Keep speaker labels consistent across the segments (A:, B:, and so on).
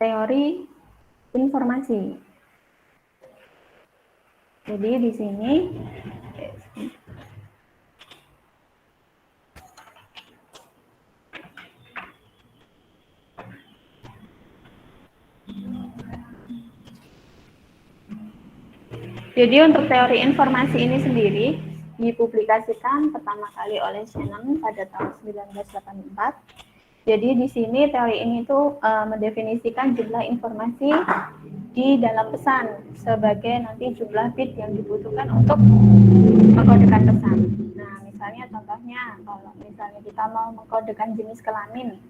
A: teori informasi. Jadi di sini untuk teori informasi ini sendiri dipublikasikan pertama kali oleh Shannon pada tahun 1984. Jadi di sini teori ini tuh mendefinisikan jumlah informasi di dalam pesan sebagai nanti jumlah bit yang dibutuhkan untuk mengkodekan pesan. Nah, misalnya contohnya kalau misalnya kita mau mengkodekan jenis kelamin,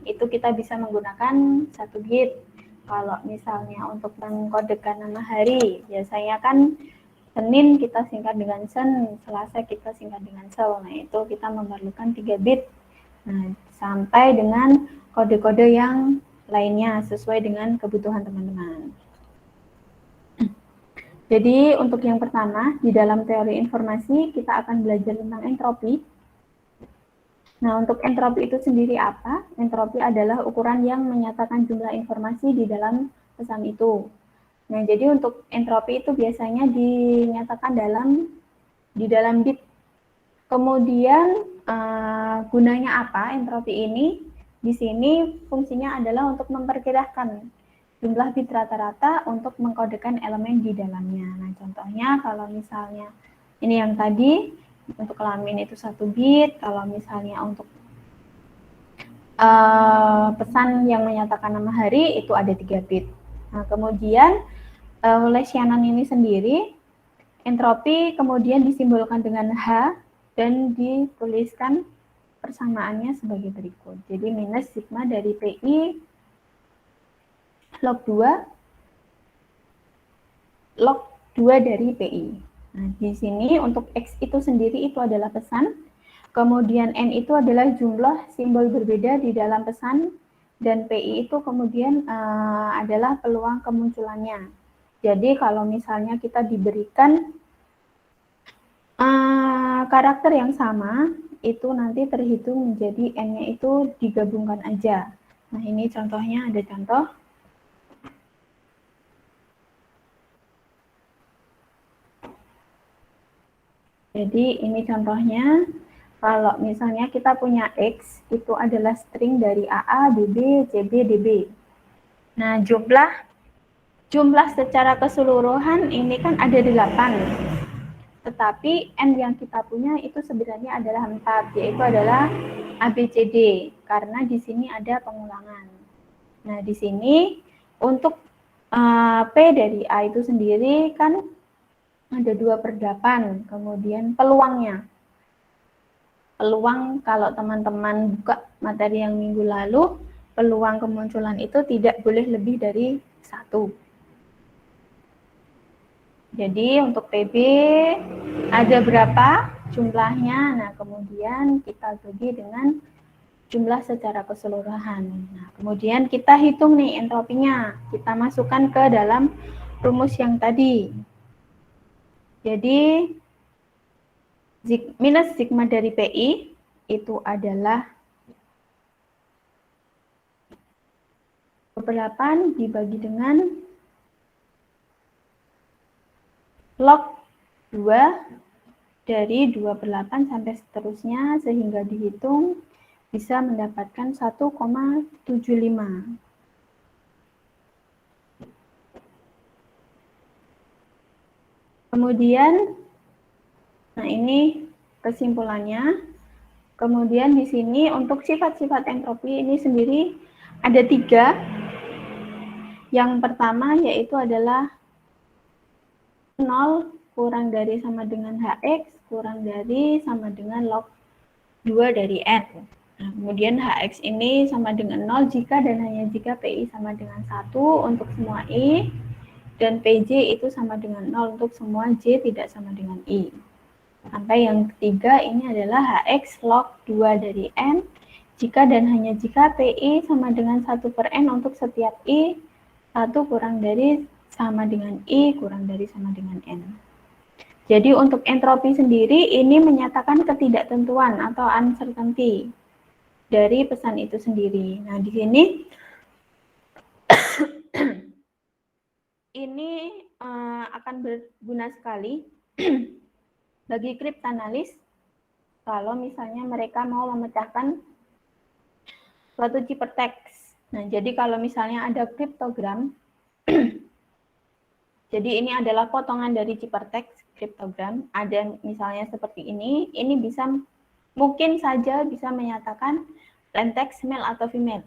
A: itu kita bisa menggunakan 1 bit. Kalau misalnya untuk mengkodekan nama hari, biasanya kan Senin kita singkat dengan Sen, Selasa kita singkat dengan Sel. Nah, itu kita memerlukan 3 bit. Nah, sampai dengan kode-kode yang lainnya sesuai dengan kebutuhan teman-teman. Jadi untuk yang pertama, di dalam teori informasi kita akan belajar tentang entropi. Nah, untuk entropi itu sendiri apa? Entropi adalah ukuran yang menyatakan jumlah informasi di dalam pesan itu. Nah, jadi untuk entropi itu biasanya dinyatakan di dalam bit. Kemudian gunanya apa entropi ini? Di sini fungsinya adalah untuk memperkirakan jumlah bit rata-rata untuk mengkodekan elemen di dalamnya. Nah, contohnya kalau misalnya ini yang tadi untuk kelamin itu 1 bit, kalau misalnya untuk pesan yang menyatakan nama hari itu ada 3 bit. Nah, kemudian oleh Shannon ini sendiri, entropi kemudian disimbolkan dengan H dan dituliskan persamaannya sebagai berikut. Jadi minus sigma dari PI log 2 dari PI. Nah, di sini untuk X itu sendiri itu adalah pesan, kemudian N itu adalah jumlah simbol berbeda di dalam pesan, dan PI itu kemudian adalah peluang kemunculannya. Jadi kalau misalnya kita diberikan karakter yang sama, itu nanti terhitung menjadi N-nya itu digabungkan aja. Nah, ini contohnya, ada contoh. Jadi ini contohnya, kalau misalnya kita punya X, itu adalah string dari AA, BB, CB, DB. Nah, jumlah secara keseluruhan ini kan ada 8. Tetapi N yang kita punya itu sebenarnya adalah 4, yaitu adalah ABCD, karena di sini ada pengulangan. Nah, di sini untuk P dari A itu sendiri kan ada 2/8, kemudian peluangnya. Peluang kalau teman-teman buka materi yang minggu lalu, peluang kemunculan itu tidak boleh lebih dari 1. Jadi untuk PB ada berapa jumlahnya, nah kemudian kita bagi dengan jumlah secara keseluruhan. Nah, kemudian kita hitung nih entropinya, kita masukkan ke dalam rumus yang tadi. Jadi minus sigma dari PI itu adalah 8 dibagi dengan log 2 dari 2/8 sampai seterusnya, sehingga dihitung bisa mendapatkan 1,75. Kemudian, nah ini kesimpulannya. Kemudian di sini untuk sifat-sifat entropi ini sendiri ada 3. Yang pertama yaitu adalah 0 kurang dari sama dengan HX kurang dari sama dengan log 2 dari N. Nah, kemudian HX ini sama dengan 0 jika dan hanya jika PI sama dengan 1 untuk semua I, dan PJ itu sama dengan 0 untuk semua J tidak sama dengan I. Sampai yang ketiga ini adalah HX log 2 dari N, jika dan hanya jika PI sama dengan 1/N untuk setiap I, 1 kurang dari sama dengan I kurang dari sama dengan N. Jadi untuk entropi sendiri ini menyatakan ketidaktentuan atau uncertainty dari pesan itu sendiri. Nah, di sini ini akan berguna sekali bagi kriptanalis kalau misalnya mereka mau memecahkan suatu ciphertext. Nah, jadi kalau misalnya ada kriptogram, jadi ini adalah potongan dari ciphertext kriptogram, ada misalnya seperti ini bisa mungkin saja bisa menyatakan plain text male atau female.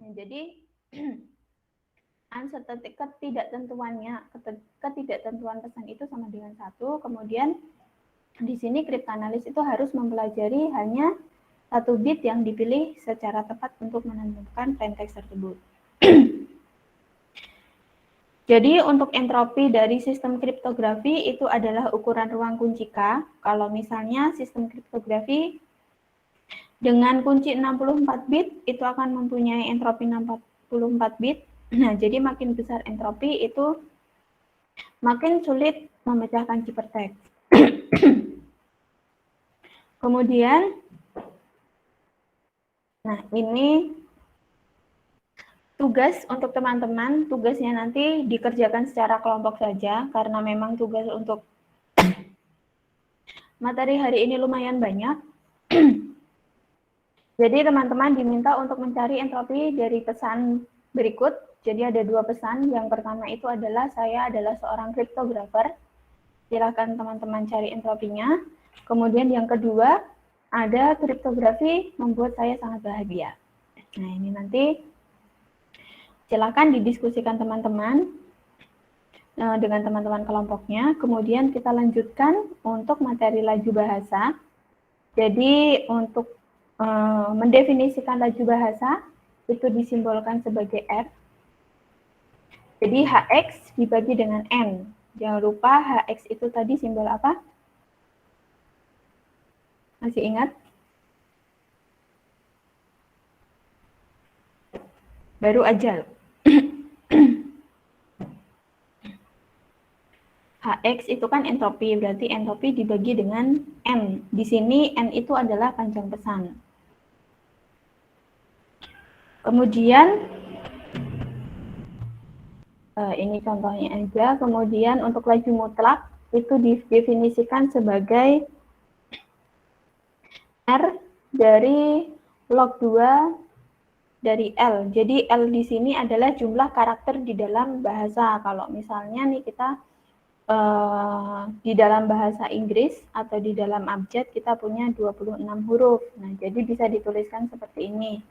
A: Nah, jadi ketidaktentuan pesan itu sama dengan 1. Kemudian di sini kriptanalis itu harus mempelajari hanya 1 bit yang dipilih secara tepat untuk menentukan plain text tersebut. Jadi untuk entropi dari sistem kriptografi itu adalah ukuran ruang kunci K. Kalau misalnya sistem kriptografi dengan kunci 64 bit itu akan mempunyai entropi 64 bit. Nah, jadi makin besar entropi itu makin sulit memecahkan ciphertext. Kemudian, nah ini tugas untuk teman-teman, tugasnya nanti dikerjakan secara kelompok saja, karena memang tugas untuk materi hari ini lumayan banyak. Jadi teman-teman diminta untuk mencari entropi dari pesan berikut. Jadi ada 2 pesan. Yang pertama itu adalah saya adalah seorang kriptografer. Silakan teman-teman cari entropinya. Kemudian yang kedua, ada kriptografi membuat saya sangat bahagia. Nah, ini nanti silakan didiskusikan teman-teman dengan teman-teman kelompoknya. Kemudian kita lanjutkan untuk materi laju bahasa. Jadi untuk mendefinisikan laju bahasa itu disimbolkan sebagai R. Jadi HX dibagi dengan N. Jangan lupa HX itu tadi simbol apa? Masih ingat? Baru aja. HX itu kan entropi, berarti entropi dibagi dengan N. Di sini N itu adalah panjang pesan. Kemudian, ini contohnya aja. Kemudian untuk laju mutlak itu didefinisikan sebagai R dari log 2 dari L. Jadi L di sini adalah jumlah karakter di dalam bahasa. Kalau misalnya nih kita di dalam bahasa Inggris atau di dalam abjad kita punya 26 huruf. Nah, jadi bisa dituliskan seperti ini.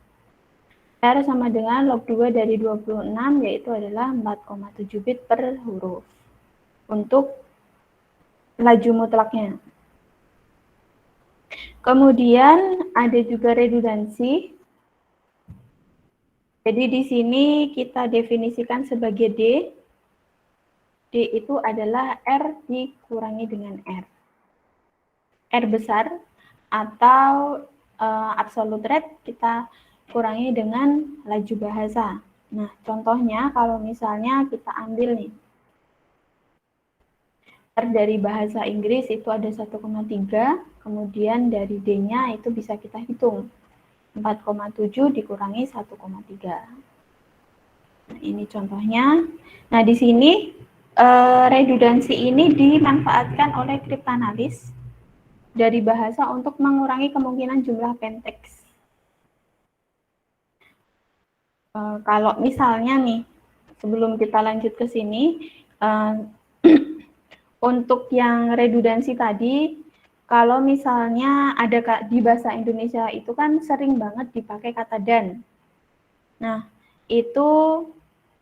A: R sama dengan log 2 dari 26, yaitu adalah 4,7 bit per huruf. Untuk laju mutlaknya. Kemudian ada juga redundansi. Jadi di sini kita definisikan sebagai D. D itu adalah R dikurangi dengan R. R besar atau absolute rate kita kurangi dengan laju bahasa. Nah, contohnya kalau misalnya kita ambil nih, R dari bahasa Inggris itu ada 1,3, kemudian dari D-nya itu bisa kita hitung. 4,7 dikurangi 1,3. Nah, ini contohnya. Nah, di sini redundansi ini dimanfaatkan oleh kriptanalis dari bahasa untuk mengurangi kemungkinan jumlah plain text. Kalau misalnya nih, sebelum kita lanjut ke sini, untuk yang redundansi tadi, kalau misalnya ada di bahasa Indonesia itu kan sering banget dipakai kata dan. Nah, itu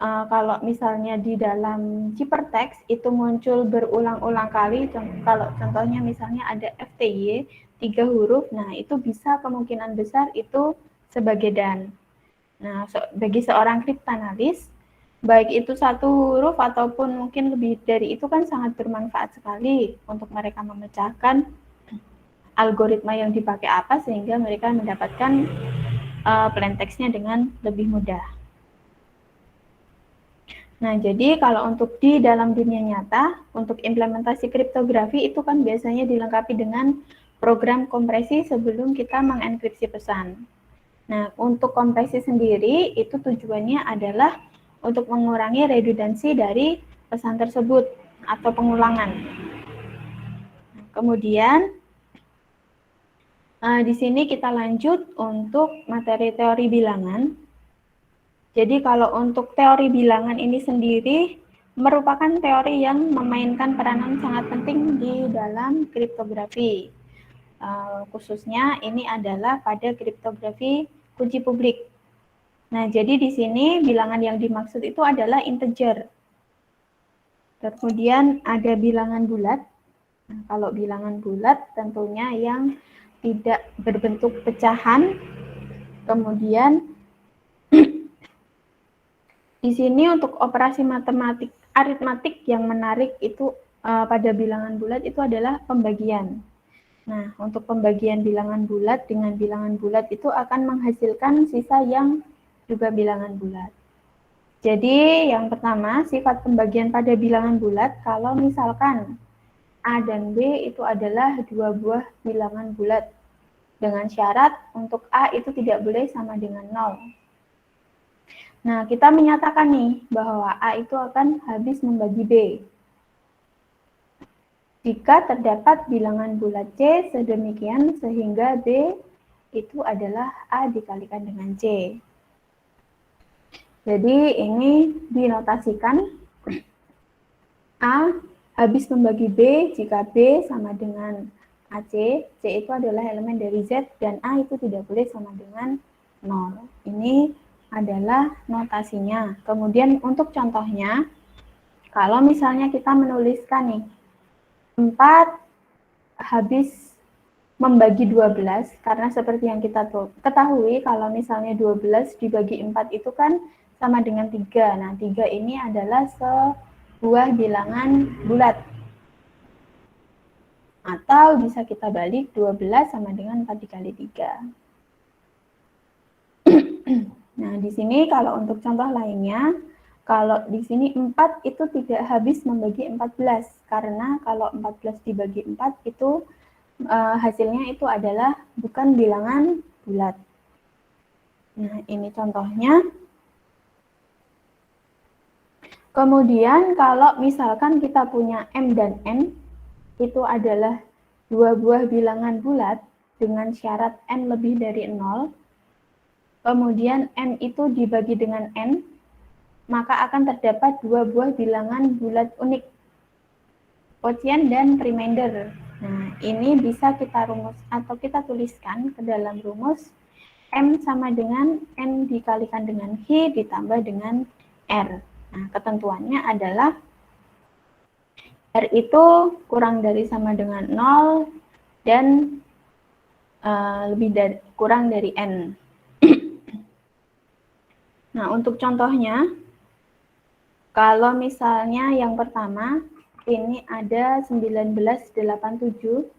A: kalau misalnya di dalam ciphertext itu muncul berulang-ulang kali, kalau contohnya misalnya ada FTY 3 huruf, nah itu bisa kemungkinan besar itu sebagai dan. Nah, bagi seorang kriptanalis, baik itu 1 huruf ataupun mungkin lebih dari itu kan sangat bermanfaat sekali untuk mereka memecahkan algoritma yang dipakai apa sehingga mereka mendapatkan plain text-nya dengan lebih mudah. Nah, jadi kalau untuk di dalam dunia nyata, untuk implementasi kriptografi itu kan biasanya dilengkapi dengan program kompresi sebelum kita mengenkripsi pesan. Nah, untuk kompresi sendiri itu tujuannya adalah untuk mengurangi redundansi dari pesan tersebut atau pengulangan. Kemudian di sini kita lanjut untuk materi teori bilangan. Jadi kalau untuk teori bilangan ini sendiri merupakan teori yang memainkan peranan sangat penting di dalam kriptografi. Khususnya ini adalah pada kriptografi kunci publik. Nah, jadi di sini bilangan yang dimaksud itu adalah integer. Kemudian ada bilangan bulat. Nah, kalau bilangan bulat tentunya yang tidak berbentuk pecahan. Kemudian di sini untuk operasi matematik aritmatik yang menarik itu pada bilangan bulat itu adalah pembagian. Nah, untuk pembagian bilangan bulat dengan bilangan bulat itu akan menghasilkan sisa yang juga bilangan bulat. Jadi, yang pertama, sifat pembagian pada bilangan bulat, kalau misalkan A dan B itu adalah dua buah bilangan bulat, dengan syarat untuk A itu tidak boleh sama dengan 0. Nah, kita menyatakan nih bahwa A itu akan habis membagi B. Jika terdapat bilangan bulat C sedemikian sehingga B itu adalah A dikalikan dengan C. Jadi ini dinotasikan A habis membagi B jika B sama dengan AC, C itu adalah elemen dari Z dan A itu tidak boleh sama dengan 0. Ini adalah notasinya. Kemudian untuk contohnya, kalau misalnya kita menuliskan nih 4 habis membagi 12, karena seperti yang kita ketahui kalau misalnya 12 dibagi 4 itu kan sama dengan 3. Nah, 3 ini adalah sebuah bilangan bulat. Atau bisa kita balik 12 sama dengan 4 dikali 3. Nah, di sini kalau untuk contoh lainnya, kalau di sini 4 itu tidak habis membagi 14, karena kalau 14 dibagi 4 itu hasilnya itu adalah bukan bilangan bulat. Nah, ini contohnya. Kemudian kalau misalkan kita punya M dan N, itu adalah dua buah bilangan bulat dengan syarat N lebih dari 0, kemudian M itu dibagi dengan N, maka akan terdapat dua buah bilangan bulat unik, quotient dan remainder. Nah, ini bisa kita rumus atau kita tuliskan ke dalam rumus M sama dengan N dikalikan dengan H ditambah dengan R. Nah, ketentuannya adalah R itu kurang dari sama dengan 0 dan kurang dari N. Nah, untuk contohnya, kalau misalnya yang pertama, ini ada 1987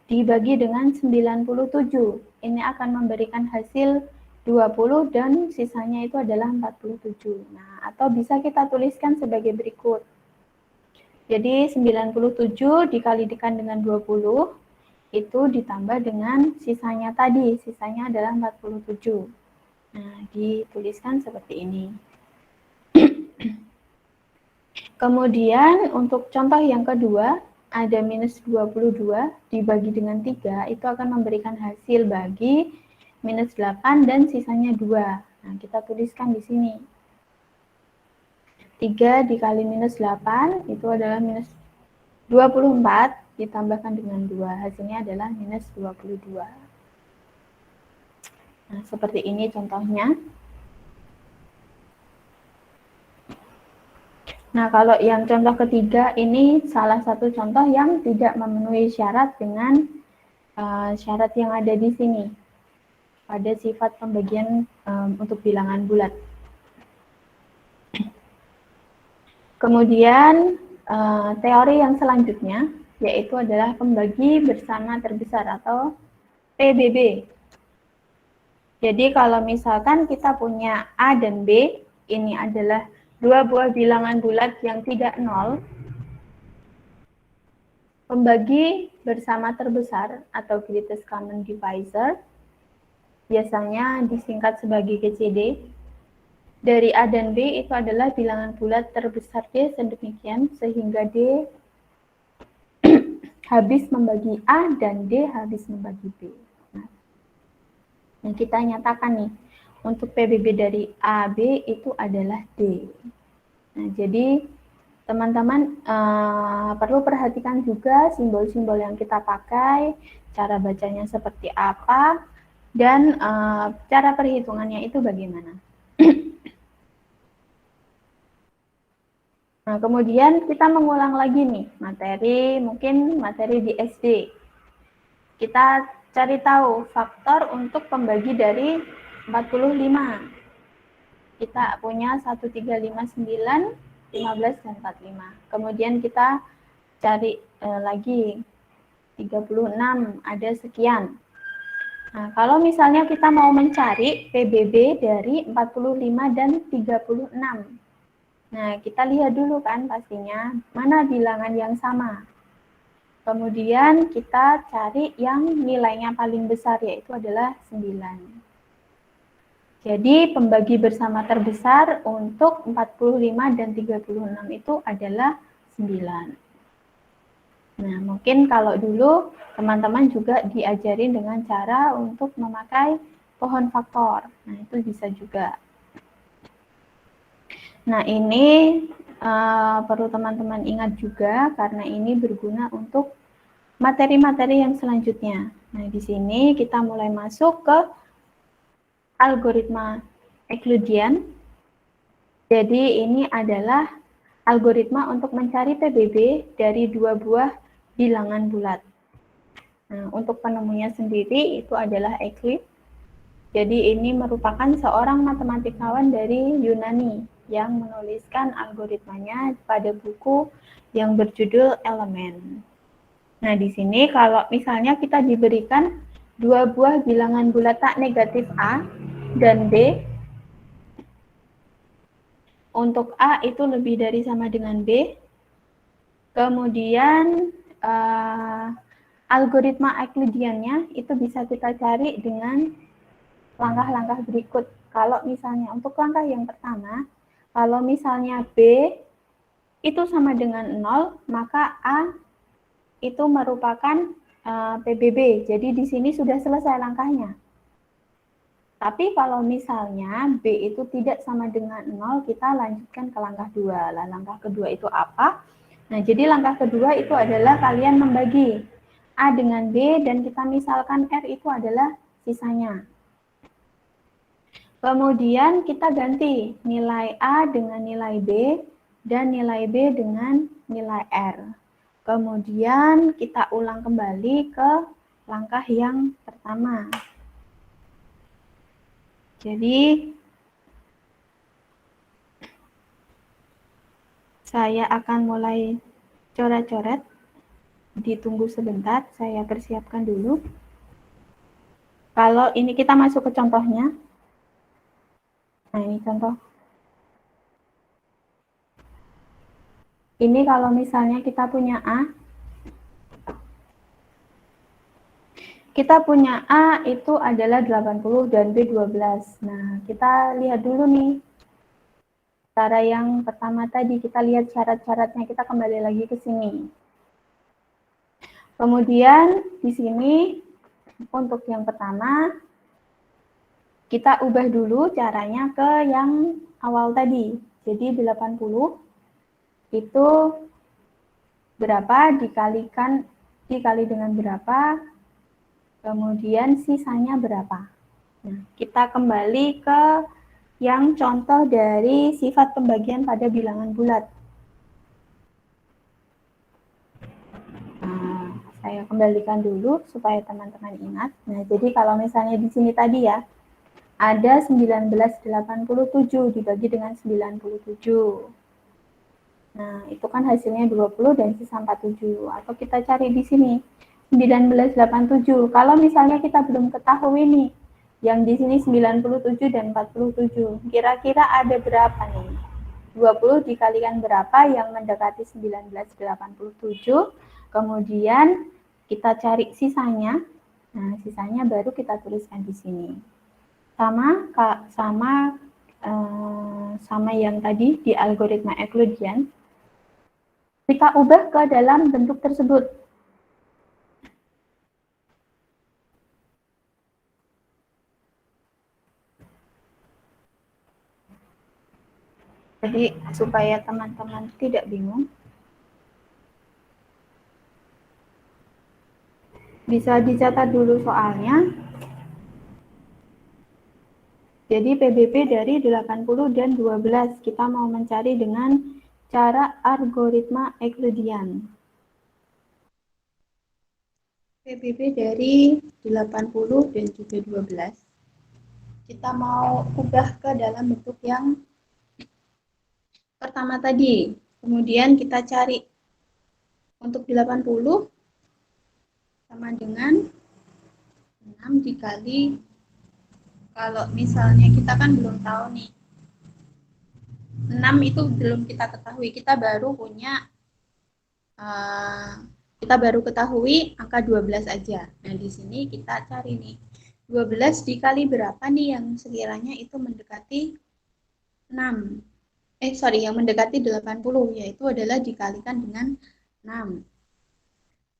A: dibagi dengan 97. Ini akan memberikan hasil 20 dan sisanya itu adalah 47. Nah, atau bisa kita tuliskan sebagai berikut. Jadi 97 dikalikan dengan 20, itu ditambah dengan sisanya tadi, sisanya adalah 47. Nah, dituliskan seperti ini. Kemudian untuk contoh yang kedua, ada minus 22 dibagi dengan 3, itu akan memberikan hasil bagi minus 8 dan sisanya 2. Nah, kita tuliskan di sini. 3 dikali minus 8, itu adalah minus 24, ditambahkan dengan 2, hasilnya adalah minus 22. Nah, seperti ini contohnya. Nah, kalau yang contoh ketiga, ini salah satu contoh yang tidak memenuhi syarat dengan syarat yang ada di sini, pada sifat pembagian untuk bilangan bulat. Kemudian, teori yang selanjutnya, yaitu adalah pembagi bersama terbesar atau PBB. Jadi kalau misalkan kita punya A dan B, ini adalah dua buah bilangan bulat yang tidak 0, pembagi bersama terbesar atau greatest common divisor biasanya disingkat sebagai GCD. Dari A dan B itu adalah bilangan bulat terbesar D sedemikian sehingga D habis membagi A dan D habis membagi B. Nah, kita nyatakan nih, untuk PBB dari AB itu adalah D. Nah, jadi teman-teman perlu perhatikan juga simbol-simbol yang kita pakai, cara bacanya seperti apa, dan cara perhitungannya itu bagaimana. Nah, kemudian kita mengulang lagi nih, mungkin materi di SD. Kita cari tahu faktor untuk pembagi dari 45. Kita punya 1, 3, 5, 9, 15, dan 45. Kemudian kita cari lagi 36, ada sekian. Nah, kalau misalnya kita mau mencari PBB dari 45 dan 36. Nah, kita lihat dulu kan pastinya mana bilangan yang sama. Kemudian kita cari yang nilainya paling besar, yaitu adalah 9. Jadi pembagi bersama terbesar untuk 45 dan 36 itu adalah 9. Nah, mungkin kalau dulu teman-teman juga diajarin dengan cara untuk memakai pohon faktor. Nah, itu bisa juga. Nah, ini perlu teman-teman ingat juga karena ini berguna untuk materi-materi yang selanjutnya. Nah, di sini kita mulai masuk ke algoritma Euclidean. Jadi ini adalah algoritma untuk mencari PBB dari dua buah bilangan bulat. Nah, untuk penemunya sendiri itu adalah Euclid. Jadi ini merupakan seorang matematikawan dari Yunani yang menuliskan algoritmanya pada buku yang berjudul Elemen. Nah, di sini kalau misalnya kita diberikan dua buah bilangan bulat tak negatif A dan B, untuk A itu lebih dari sama dengan B, kemudian algoritma Euclideannya itu bisa kita cari dengan langkah-langkah berikut. Kalau misalnya untuk langkah yang pertama, kalau misalnya B itu sama dengan 0, maka A itu merupakan PBB. Jadi di sini sudah selesai langkahnya. Tapi kalau misalnya B itu tidak sama dengan 0, kita lanjutkan ke langkah 2. Lah, langkah kedua itu apa? Nah, jadi langkah kedua itu adalah kalian membagi A dengan B dan kita misalkan R itu adalah sisanya. Kemudian kita ganti nilai A dengan nilai B dan nilai B dengan nilai R. Kemudian kita ulang kembali ke langkah yang pertama. Jadi saya akan mulai coret-coret. Ditunggu sebentar, saya persiapkan dulu. Kalau ini kita masuk ke contohnya. Nah, ini contoh. Ini kalau misalnya kita punya A. Kita punya A itu adalah 80 dan B 12. Nah, kita lihat dulu nih. Cara yang pertama tadi, kita lihat syarat-syaratnya. Kita kembali lagi ke sini. Kemudian, di sini, untuk yang pertama, kita ubah dulu caranya ke yang awal tadi. Jadi 80 itu berapa dikali dengan berapa, kemudian sisanya berapa. Nah, kita kembali ke yang contoh dari sifat pembagian pada bilangan bulat. Nah, saya kembalikan dulu supaya teman-teman ingat. Nah, jadi kalau misalnya di sini tadi ya, ada 1987 dibagi dengan 97. Nah, itu kan hasilnya 20 dan sisa 47. Atau kita cari di sini, 1987. Kalau misalnya kita belum ketahui nih, yang di sini 97 dan 47. Kira-kira ada berapa nih? 20 dikalikan berapa yang mendekati 1987. Kemudian kita cari sisanya. Nah, sisanya baru kita tuliskan di sini. sama yang tadi di algoritma Euclidean, kita ubah ke dalam bentuk tersebut. Jadi supaya teman-teman tidak bingung, bisa dicatat dulu soalnya. Jadi PBB dari 80 dan 12 kita mau mencari dengan cara algoritma Euclidean. PBB dari 80 dan juga 12 kita mau ubah ke dalam bentuk yang pertama tadi. Kemudian kita cari untuk 80 sama dengan 6 dikali, kalau misalnya kita kan belum tahu nih, 6 itu belum kita ketahui, kita baru ketahui angka 12 aja. Nah, di sini kita cari nih, 12 dikali berapa nih yang sekiranya itu mendekati 6. Yang mendekati 80, yaitu adalah dikalikan dengan 6.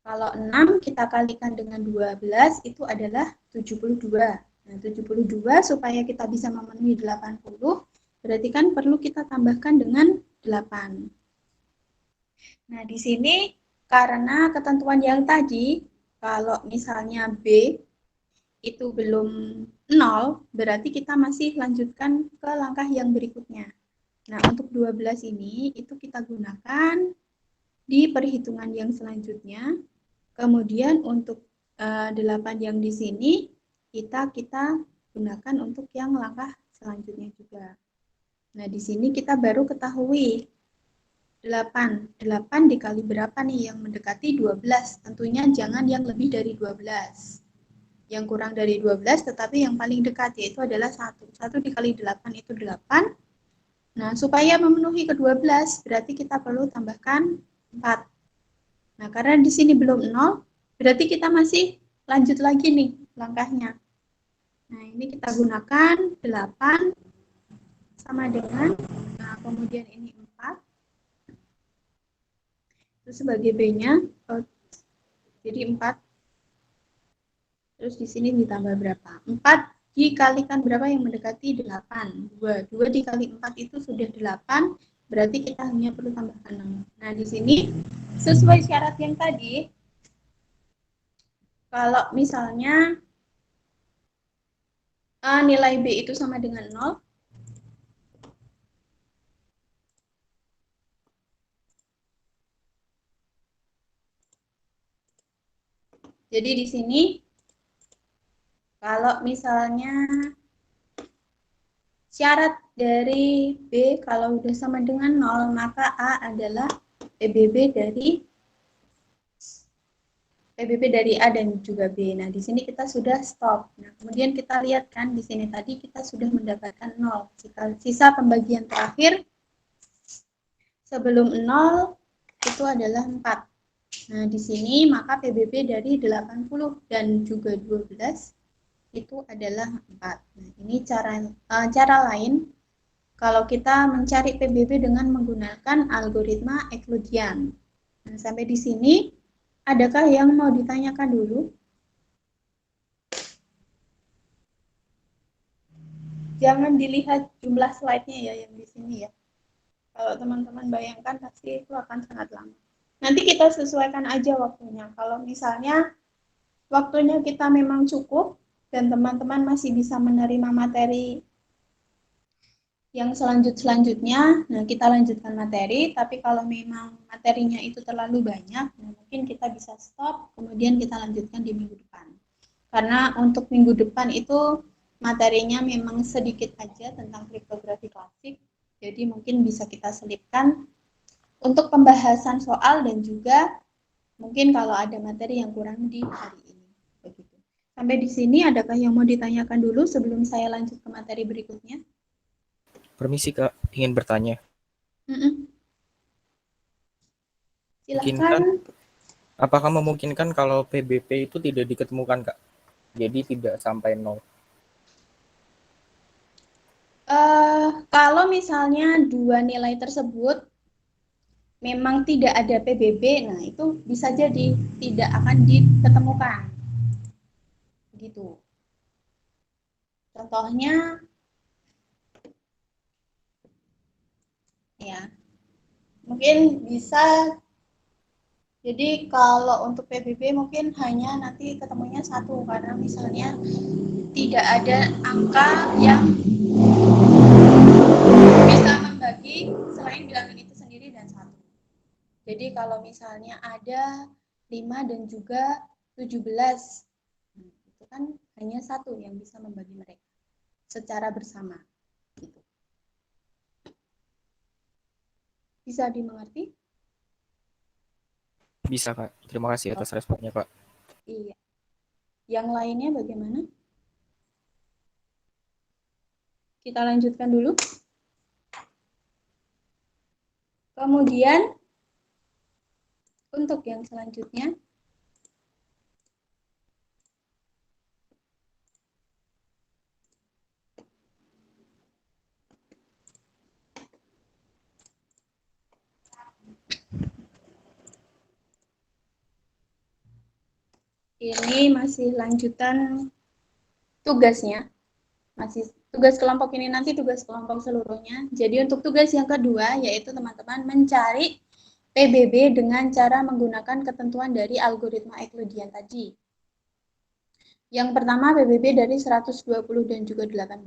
A: Kalau 6 kita kalikan dengan 12 itu adalah 72. Nah, 72 supaya kita bisa memenuhi 80, berarti kan perlu kita tambahkan dengan 8. Nah, di sini karena ketentuan yang tadi, kalau misalnya B itu belum 0, berarti kita masih lanjutkan ke langkah yang berikutnya. Nah, untuk 12 ini itu kita gunakan di perhitungan yang selanjutnya. Kemudian untuk 8 yang di sini kita gunakan untuk yang langkah selanjutnya juga. Nah, di sini kita baru ketahui 8 dikali berapa nih yang mendekati 12. Tentunya jangan yang lebih dari 12. Yang kurang dari 12 tetapi yang paling dekat yaitu adalah 1. 1 dikali 8 itu 8. Nah, supaya memenuhi ke-12 berarti kita perlu tambahkan 4. Nah, karena di sini belum 0, berarti kita masih lanjut lagi nih langkahnya. Nah, ini kita gunakan 8 sama dengan, nah kemudian ini 4. Terus sebagai B-nya, jadi 4. Terus di sini ditambah berapa? 4 dikalikan berapa yang mendekati 8? 2. 2 dikali 4 itu sudah 8, berarti kita hanya perlu tambahkan 6. Nah, di sini sesuai syarat yang tadi, kalau misalnya nilai B itu sama dengan 0, jadi di sini kalau misalnya syarat dari B kalau udah sama dengan 0, maka A adalah PBB dari A dan juga B. Nah, di sini kita sudah stop. Nah, kemudian kita lihat kan di sini tadi kita sudah mendapatkan 0. Sisa pembagian terakhir sebelum 0 itu adalah 4. Nah, di sini maka PBB dari 80 dan juga 12 itu adalah 4. Nah, ini cara lain kalau kita mencari PBB dengan menggunakan algoritma Euclidean. Nah, sampai di sini adakah yang mau ditanyakan dulu? Jangan dilihat jumlah slide-nya ya yang di sini ya. Kalau teman-teman bayangkan pasti itu akan sangat lama. Nanti kita sesuaikan aja waktunya. Kalau misalnya waktunya kita memang cukup dan teman-teman masih bisa menerima materi yang selanjutnya, nah kita lanjutkan materi. Tapi kalau memang materinya itu terlalu banyak, nah mungkin kita bisa stop, kemudian kita lanjutkan di minggu depan. Karena untuk minggu depan itu materinya memang sedikit aja tentang kriptografi klasik, jadi mungkin bisa kita selipkan untuk pembahasan soal dan juga mungkin kalau ada materi yang kurang di hari ini. Begitu. Sampai di sini adakah yang mau ditanyakan dulu sebelum saya lanjut ke materi berikutnya?
B: Permisi Kak, ingin bertanya.
A: Silakan.
B: Apakah memungkinkan kalau PBB itu tidak diketemukan Kak? Jadi tidak sampai 0.
A: misalnya dua nilai tersebut memang tidak ada PBB, nah itu bisa jadi tidak akan diketemukan. Gitu. Contohnya ya, mungkin bisa jadi kalau untuk PBB mungkin hanya nanti ketemunya satu karena misalnya tidak ada angka yang bisa membagi selain bilangan itu sendiri dan satu. Jadi kalau misalnya ada 5 dan juga 17, itu kan hanya satu yang bisa membagi mereka secara bersama. Gitu. Bisa dimengerti?
B: Bisa, Kak. Terima kasih atas responnya, Kak.
A: Iya. Yang lainnya bagaimana? Kita lanjutkan dulu. Kemudian untuk yang selanjutnya, ini masih lanjutan tugasnya. Masih tugas kelompok ini nanti tugas kelompok seluruhnya. Jadi untuk tugas yang kedua yaitu teman-teman mencari PBB dengan cara menggunakan ketentuan dari algoritma Euclidean tadi. Yang pertama PBB dari 120 dan juga 18.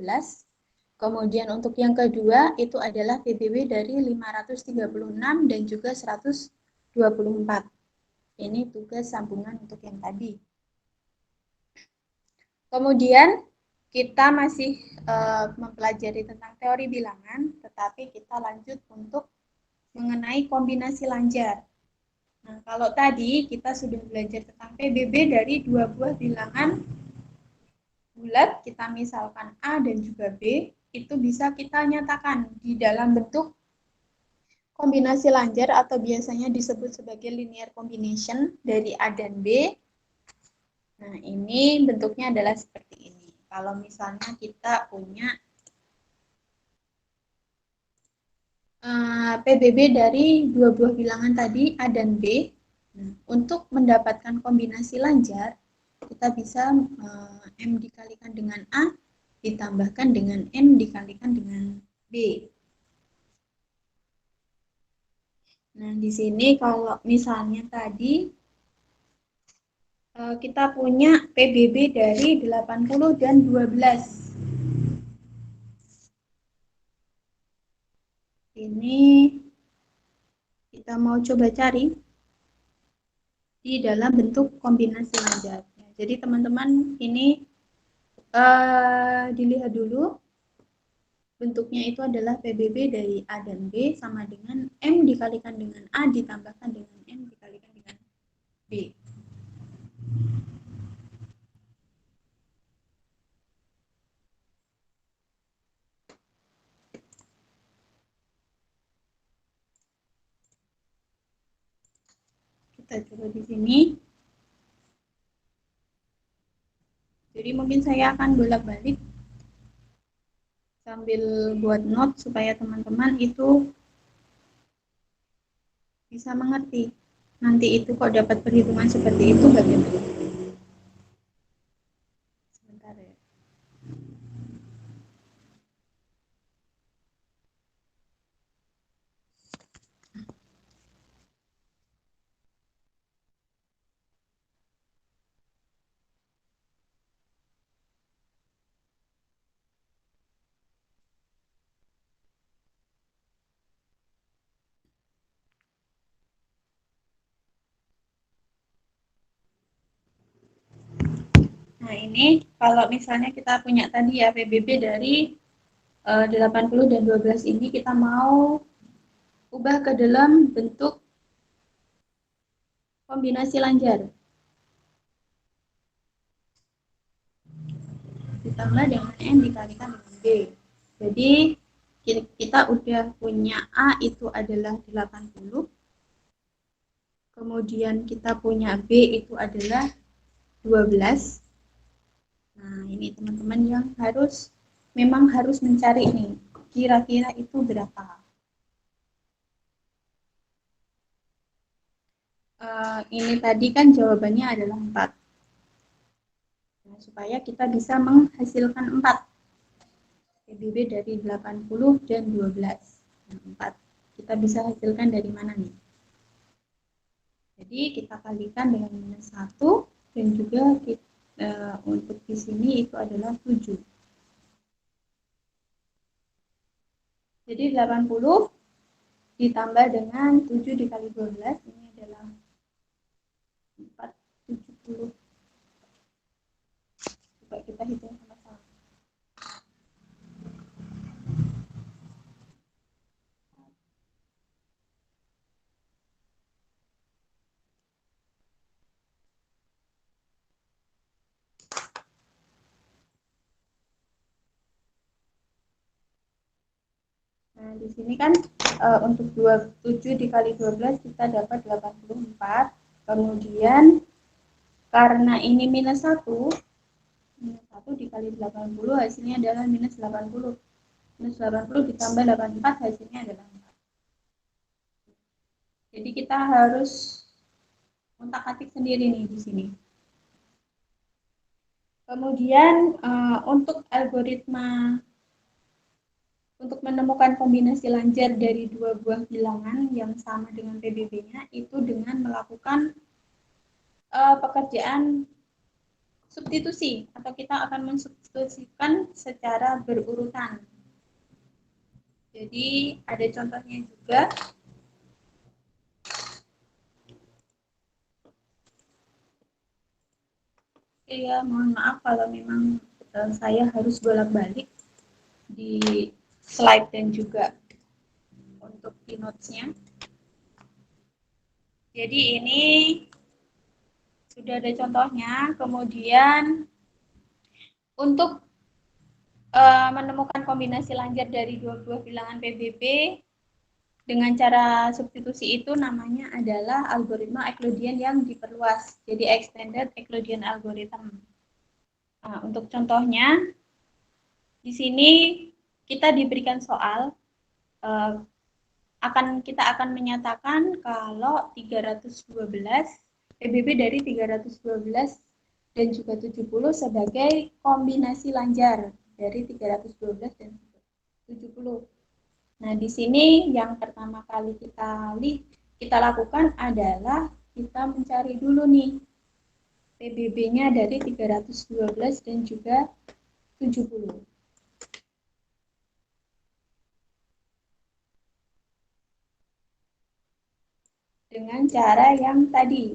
A: Kemudian untuk yang kedua itu adalah PBB dari 536 dan juga 124. Ini tugas sambungan untuk yang tadi. Kemudian kita masih mempelajari tentang teori bilangan, tetapi kita lanjut untuk mengenai kombinasi lanjar. Nah, kalau tadi kita sudah belajar tentang PBB dari dua buah bilangan bulat, kita misalkan A dan juga B, itu bisa kita nyatakan di dalam bentuk kombinasi lanjar atau biasanya disebut sebagai linear combination dari A dan B. Nah, ini bentuknya adalah seperti ini. Kalau misalnya kita punya PBB dari dua buah bilangan tadi A dan B, nah, untuk mendapatkan kombinasi lanjar, kita bisa M dikalikan dengan A ditambahkan dengan N dikalikan dengan B. Nah, di sini kalau misalnya tadi kita punya PBB dari 80 dan 12. Ini kita mau coba cari di dalam bentuk kombinasi lanjar. Jadi teman-teman ini dilihat dulu bentuknya itu adalah PBB dari A dan B sama dengan M dikalikan dengan A ditambahkan dengan M dikalikan dengan B. Kita coba di sini. Jadi mungkin saya akan bolak-balik sambil buat note supaya teman-teman itu bisa mengerti. Nanti itu kok dapat perhitungan seperti itu bagaimana? Sebentar ya. Nah, ini kalau misalnya kita punya tadi ya PBB dari 80 dan 12 ini kita mau ubah ke dalam bentuk kombinasi lanjar. Ditambah dengan N dikalikan dengan B. Jadi kita udah punya A itu adalah 80. Kemudian kita punya B itu adalah 12. Nah, ini teman-teman yang memang harus mencari nih. kira-kira itu berapa? Ini tadi kan jawabannya adalah 4. Nah, supaya kita bisa menghasilkan 4. PBB dari 80 dan 12. Nah, 4. Kita bisa hasilkan dari mana nih? Jadi kita kalikan dengan minus 1 dan juga untuk di sini itu adalah 7. Jadi 80 ditambah dengan 7 dikali 12 ini adalah 470. Coba kita hitung sama-sama. Nah, di sini kan untuk 27 dikali 12 kita dapat 84. Kemudian karena ini minus 1, minus 1 dikali 80 hasilnya adalah minus 80. Minus 80 ditambah 84 hasilnya adalah 4. Jadi kita harus otak-atik sendiri nih di sini. Kemudian untuk algoritma untuk menemukan kombinasi lanjar dari dua buah bilangan yang sama dengan PBB-nya itu dengan melakukan pekerjaan substitusi atau kita akan mensubstitusikan secara berurutan. Jadi ada contohnya juga. Ya, mohon maaf kalau memang saya harus bolak-balik di slide dan juga untuk keynote-nya. Jadi ini sudah ada contohnya. Kemudian untuk menemukan kombinasi lanjar dari dua buah bilangan PBB dengan cara substitusi itu namanya adalah algoritma Euclidean yang diperluas. Jadi extended Euclidean algorithm. Nah, untuk contohnya di sini kita diberikan soal kita akan menyatakan kalau 312 PBB dari 312 dan juga 70 sebagai kombinasi lanjar dari 312 dan 70. Nah, di sini yang pertama kali kita lakukan adalah kita mencari dulu nih PBB-nya dari 312 dan juga 70. Dengan cara yang tadi.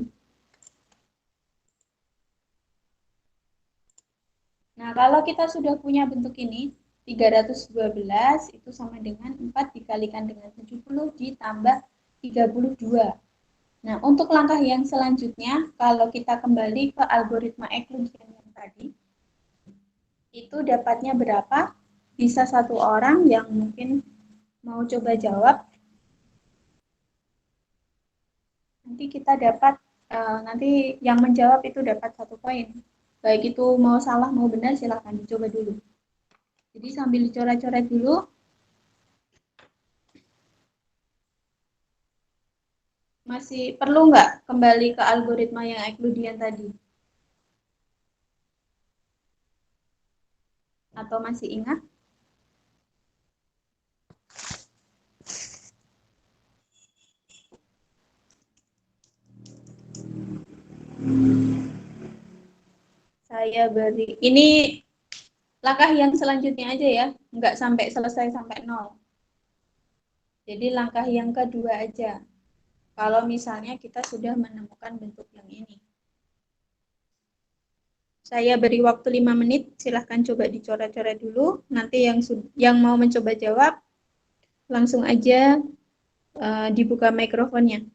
A: Nah, kalau kita sudah punya bentuk ini, 312 itu sama dengan 4 dikalikan dengan 70 ditambah 32. Nah, untuk langkah yang selanjutnya, kalau kita kembali ke algoritma Euclidean yang tadi, itu dapatnya berapa? Bisa satu orang yang mungkin mau coba jawab. Nanti kita dapat, nanti yang menjawab itu dapat 1 poin. Baik itu mau salah mau benar silahkan dicoba dulu. Jadi sambil dicoret-coret dulu. Masih perlu nggak kembali ke algoritma yang Euclidean tadi? Atau masih ingat? Saya beri, ini langkah yang selanjutnya aja ya, nggak sampai selesai sampai 0. Jadi langkah yang kedua aja. Kalau misalnya kita sudah menemukan bentuk yang ini. Saya beri waktu 5 menit, silahkan coba dicoret-coret dulu. Nanti yang mau mencoba jawab, langsung aja dibuka mikrofonnya.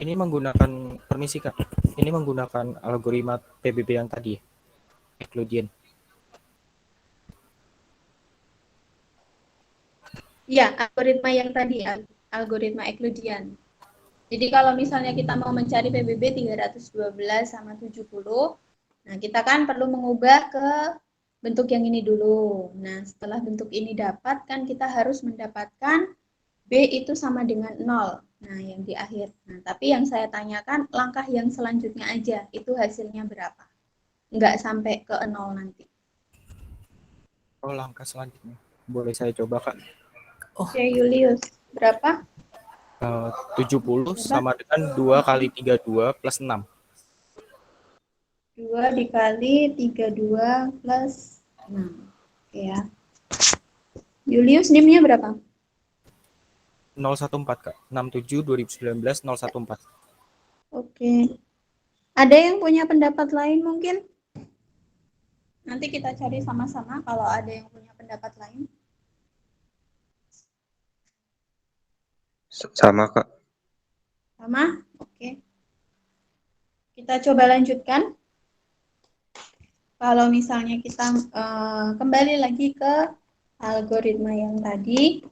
B: Ini menggunakan, permisi Kak, ini menggunakan algoritma PBB yang tadi, Euclidean.
A: Ya, algoritma yang tadi, algoritma Euclidean. Jadi kalau misalnya kita mau mencari PBB 312 sama 70, nah kita kan perlu mengubah ke bentuk yang ini dulu. Nah, setelah bentuk ini dapat, kan kita harus mendapatkan B itu sama dengan 0. Nah, yang di akhir. Nah, tapi yang saya tanyakan langkah yang selanjutnya aja, itu hasilnya berapa? Nggak sampai ke 0 nanti.
B: Oh, langkah selanjutnya. Boleh saya coba Kak.
A: Oke, Julius. Berapa?
B: 70
A: Berapa?
B: sama dengan 2 kali 32 plus 6.
A: 2 dikali 32 plus 6. Oke ya. Julius, NIM-nya berapa?
B: 014 Kak. 67 2019 014.
A: Oke. Ada yang punya pendapat lain mungkin? Nanti kita cari sama-sama kalau ada yang punya pendapat lain.
C: Sama Kak.
A: Sama? Oke. Kita coba lanjutkan. Kalau misalnya kita kembali lagi ke algoritma yang tadi.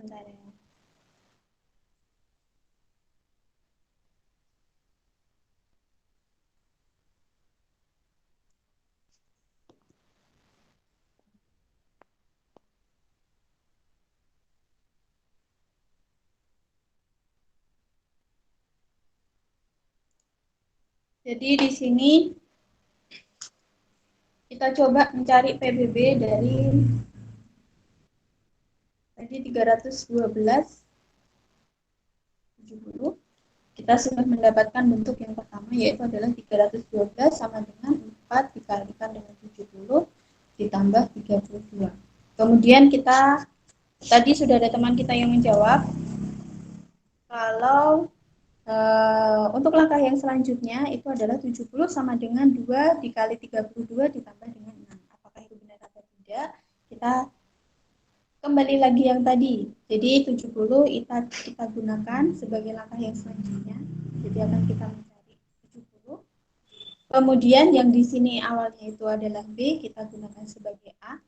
A: Sebentar ya. Jadi di sini kita coba mencari PBB dari tadi 312 70. Kita sudah mendapatkan bentuk yang pertama, yaitu adalah 312 sama dengan 4 dikalikan dengan 70 ditambah 32. Kemudian kita tadi sudah ada teman kita yang menjawab kalau untuk langkah yang selanjutnya itu adalah 70 sama dengan 2 dikali 32 ditambah dengan 6. Apakah itu benar atau tidak? Kita kembali lagi yang tadi. Jadi 70 kita gunakan sebagai langkah yang selanjutnya. Jadi akan kita mencari 70. Kemudian yang di sini awalnya itu adalah B, kita gunakan sebagai A.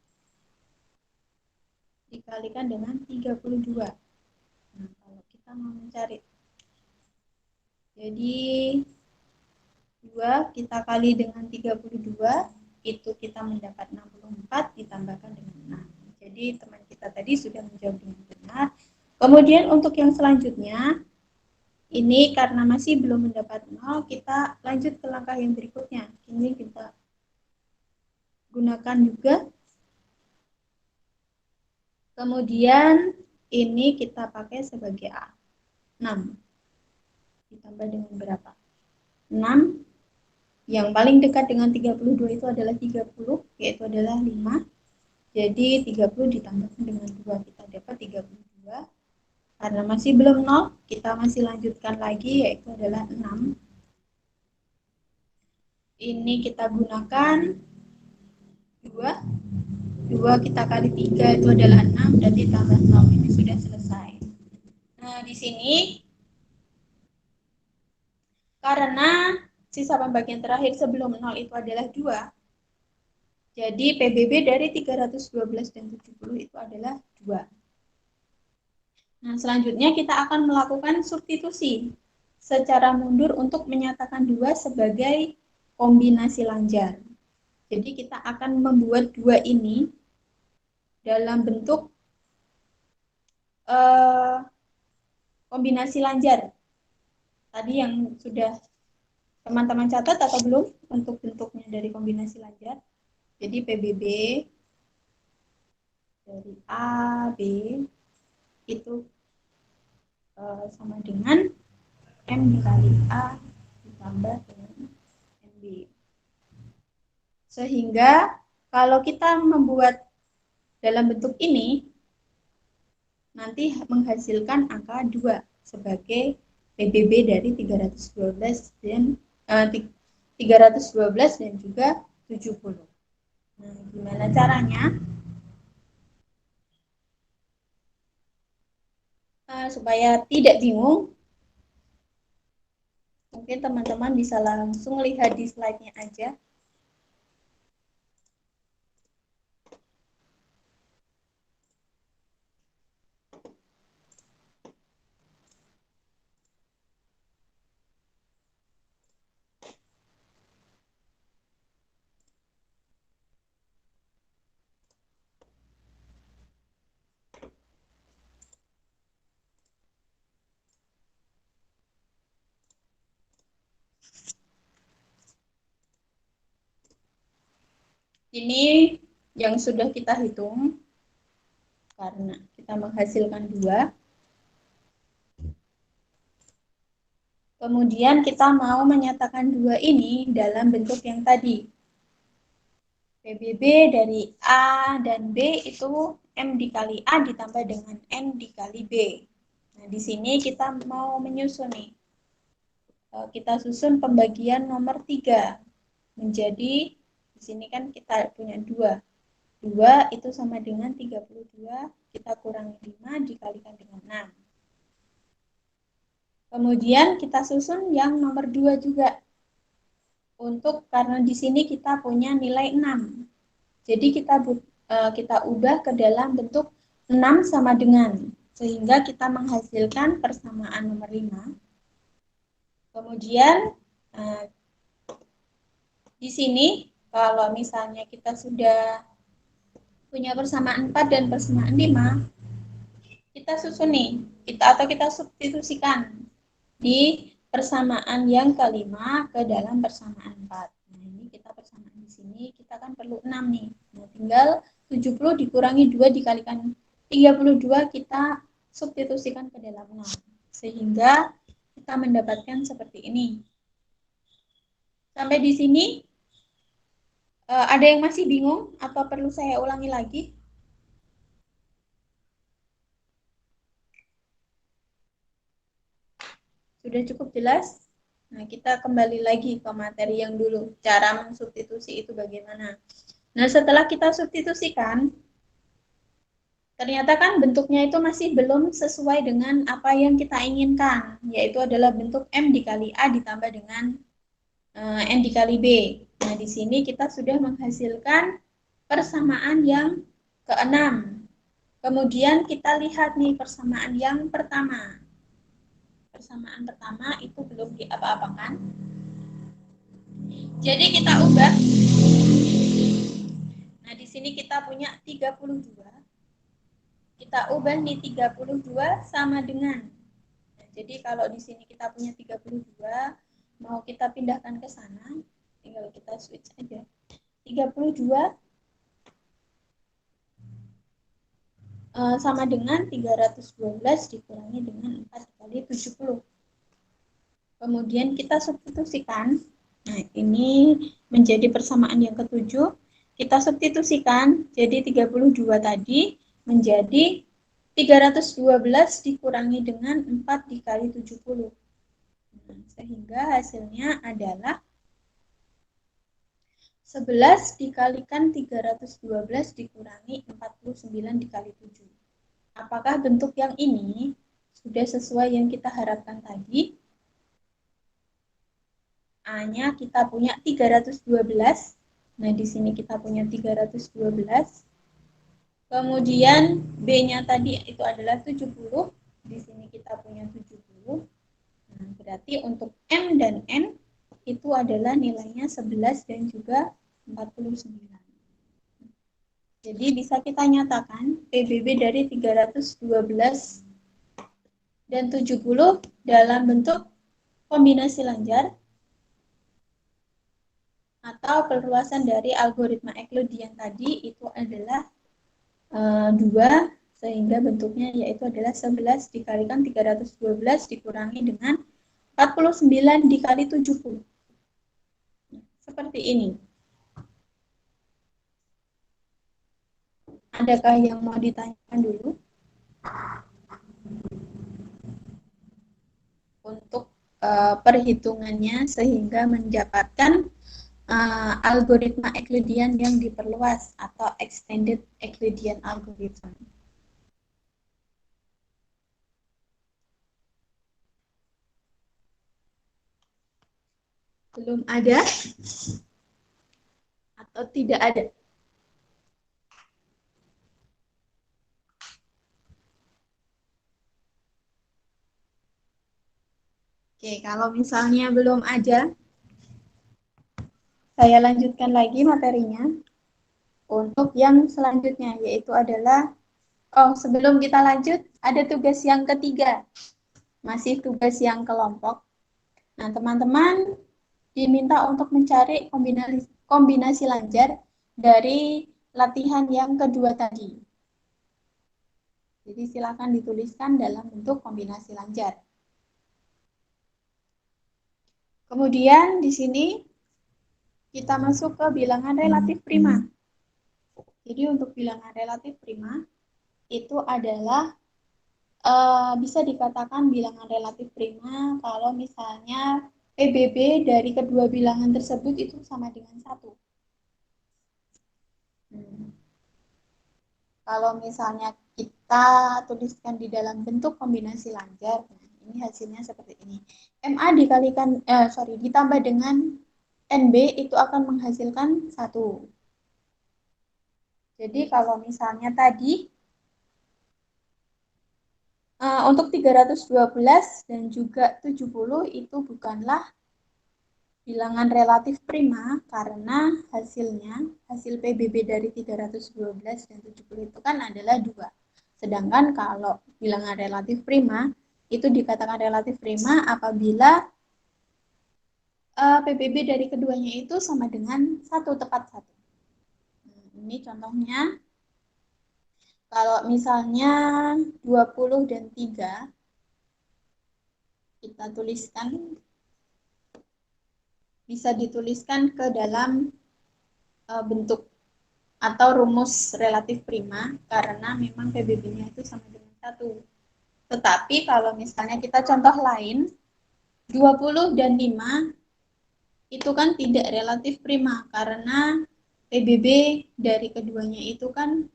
A: Dikalikan dengan 32. Nah, kalau kita mau mencari. Jadi 2 kita kali dengan 32, itu kita mendapat 64 ditambahkan dengan 6. Jadi teman kita tadi sudah menjawab dengan benar. Kemudian untuk yang selanjutnya, ini karena masih belum mendapat 0, kita lanjut ke langkah yang berikutnya. Ini kita gunakan juga. Kemudian ini kita pakai sebagai A. 6. Ditambah dengan berapa? 6. Yang paling dekat dengan 32 itu adalah 30, yaitu adalah 5. Jadi 30 ditambahkan dengan 2, kita dapat 32. Karena masih belum 0, kita masih lanjutkan lagi, yaitu adalah 6. Ini kita gunakan 2. 2 kita kali 3 itu adalah 6, dan ditambah 0. Ini sudah selesai. Nah, di sini karena sisa pembagian terakhir sebelum 0 itu adalah 2, jadi PBB dari 312 dan 70 itu adalah 2. Nah, selanjutnya kita akan melakukan substitusi secara mundur untuk menyatakan 2 sebagai kombinasi lanjar. Jadi kita akan membuat 2 ini dalam bentuk kombinasi lanjar. Tadi yang sudah teman-teman catat atau belum untuk bentuknya dari kombinasi lanjar? Jadi PBB dari A, B itu sama dengan M dikali A ditambah dengan MB. Sehingga kalau kita membuat dalam bentuk ini, nanti menghasilkan angka 2 sebagai PBB dari 312 dan 312 dan juga 70. Nah, gimana caranya? Supaya tidak bingung, mungkin teman-teman bisa langsung lihat di slide-nya aja. Ini yang sudah kita hitung karena kita menghasilkan 2. Kemudian kita mau menyatakan 2 ini dalam bentuk yang tadi. PBB dari A dan B itu M dikali A ditambah dengan N dikali B. Nah, di sini kita mau menyusun nih. Kita susun pembagian nomor 3 menjadi, di sini kan kita punya 2. 2 itu sama dengan 32, kita kurangi 5 dikalikan dengan 6. Kemudian kita susun yang nomor 2 juga. Karena di sini kita punya nilai 6. Jadi kita ubah ke dalam bentuk 6 sama dengan, sehingga kita menghasilkan persamaan nomor 5. Kemudian di sini kalau misalnya kita sudah punya persamaan 4 dan persamaan 5, kita susun nih, kita substitusikan di persamaan yang kelima ke dalam persamaan 4. Nah, ini kita persamaan di sini, kita kan perlu 6 nih. Nah, tinggal 70 dikurangi 2 dikalikan 32, kita substitusikan ke dalam 6. Sehingga kita mendapatkan seperti ini. Sampai di sini, ada yang masih bingung atau perlu saya ulangi lagi? Sudah cukup jelas? Nah, kita kembali lagi ke materi yang dulu. Cara mensubstitusi itu bagaimana? Nah, setelah kita substitusikan, ternyata kan bentuknya itu masih belum sesuai dengan apa yang kita inginkan, yaitu adalah bentuk M dikali A ditambah dengan N dikali B. Nah, di sini kita sudah menghasilkan persamaan yang keenam. Kemudian kita lihat nih persamaan yang pertama. Persamaan pertama itu belum diapa-apakan. Jadi kita ubah. Nah, di sini kita punya 32. Kita ubah nih 32 sama dengan. Nah, jadi kalau di sini kita punya 32, mau kita pindahkan ke sana, tinggal kita switch aja. 32 sama dengan 312 dikurangi dengan 4 kali 70. Kemudian kita substitusikan. Nah, ini menjadi persamaan yang ketujuh. Kita substitusikan, jadi 32 tadi menjadi 312 dikurangi dengan 4 dikali 70. Nah, sehingga hasilnya adalah 11 dikalikan 312 dikurangi 49 dikali 7. Apakah bentuk yang ini sudah sesuai yang kita harapkan tadi? A-nya kita punya 312. Nah, di sini kita punya 312. Kemudian B-nya tadi itu adalah 70. Di sini kita punya 70. Nah, berarti untuk M dan N itu adalah nilainya 11 dan juga 49. Jadi bisa kita nyatakan PBB dari 312 dan 70 dalam bentuk kombinasi lanjar atau perluasan dari algoritma Euclidean tadi itu adalah 2, sehingga bentuknya yaitu adalah 11 dikalikan 312 dikurangi dengan 49 dikali 70. Seperti ini. Adakah yang mau ditanyakan dulu? Untuk perhitungannya sehingga mendapatkan algoritma Euclidean yang diperluas atau extended Euclidean algorithm. Belum ada atau tidak ada? Oke, kalau misalnya belum ada, saya lanjutkan lagi materinya untuk yang selanjutnya, yaitu adalah, sebelum kita lanjut, ada tugas yang ketiga, masih tugas yang kelompok. Nah, teman-teman diminta untuk mencari kombinasi lancar dari latihan yang kedua tadi. Jadi silakan dituliskan dalam bentuk kombinasi lancar. Kemudian di sini kita masuk ke bilangan relatif prima. Jadi untuk bilangan relatif prima itu adalah bisa dikatakan bilangan relatif prima kalau misalnya PBB dari kedua bilangan tersebut itu sama dengan 1. Kalau misalnya kita tuliskan di dalam bentuk kombinasi lancar, nah ini hasilnya seperti ini. MA ditambah dengan NB itu akan menghasilkan 1. Jadi kalau misalnya tadi untuk 312 dan juga 70 itu bukanlah bilangan relatif prima karena hasil PBB dari 312 dan 70 itu kan adalah 2. Sedangkan kalau bilangan relatif prima itu dikatakan relatif prima apabila PBB dari keduanya itu sama dengan 1 tepat 1. Nah, ini contohnya. Kalau misalnya 20 dan 3 kita tuliskan, bisa dituliskan ke dalam bentuk atau rumus relatif prima karena memang PBB-nya itu sama dengan 1. Tetapi kalau misalnya kita contoh lain, 20 dan 5 itu kan tidak relatif prima karena PBB dari keduanya itu kan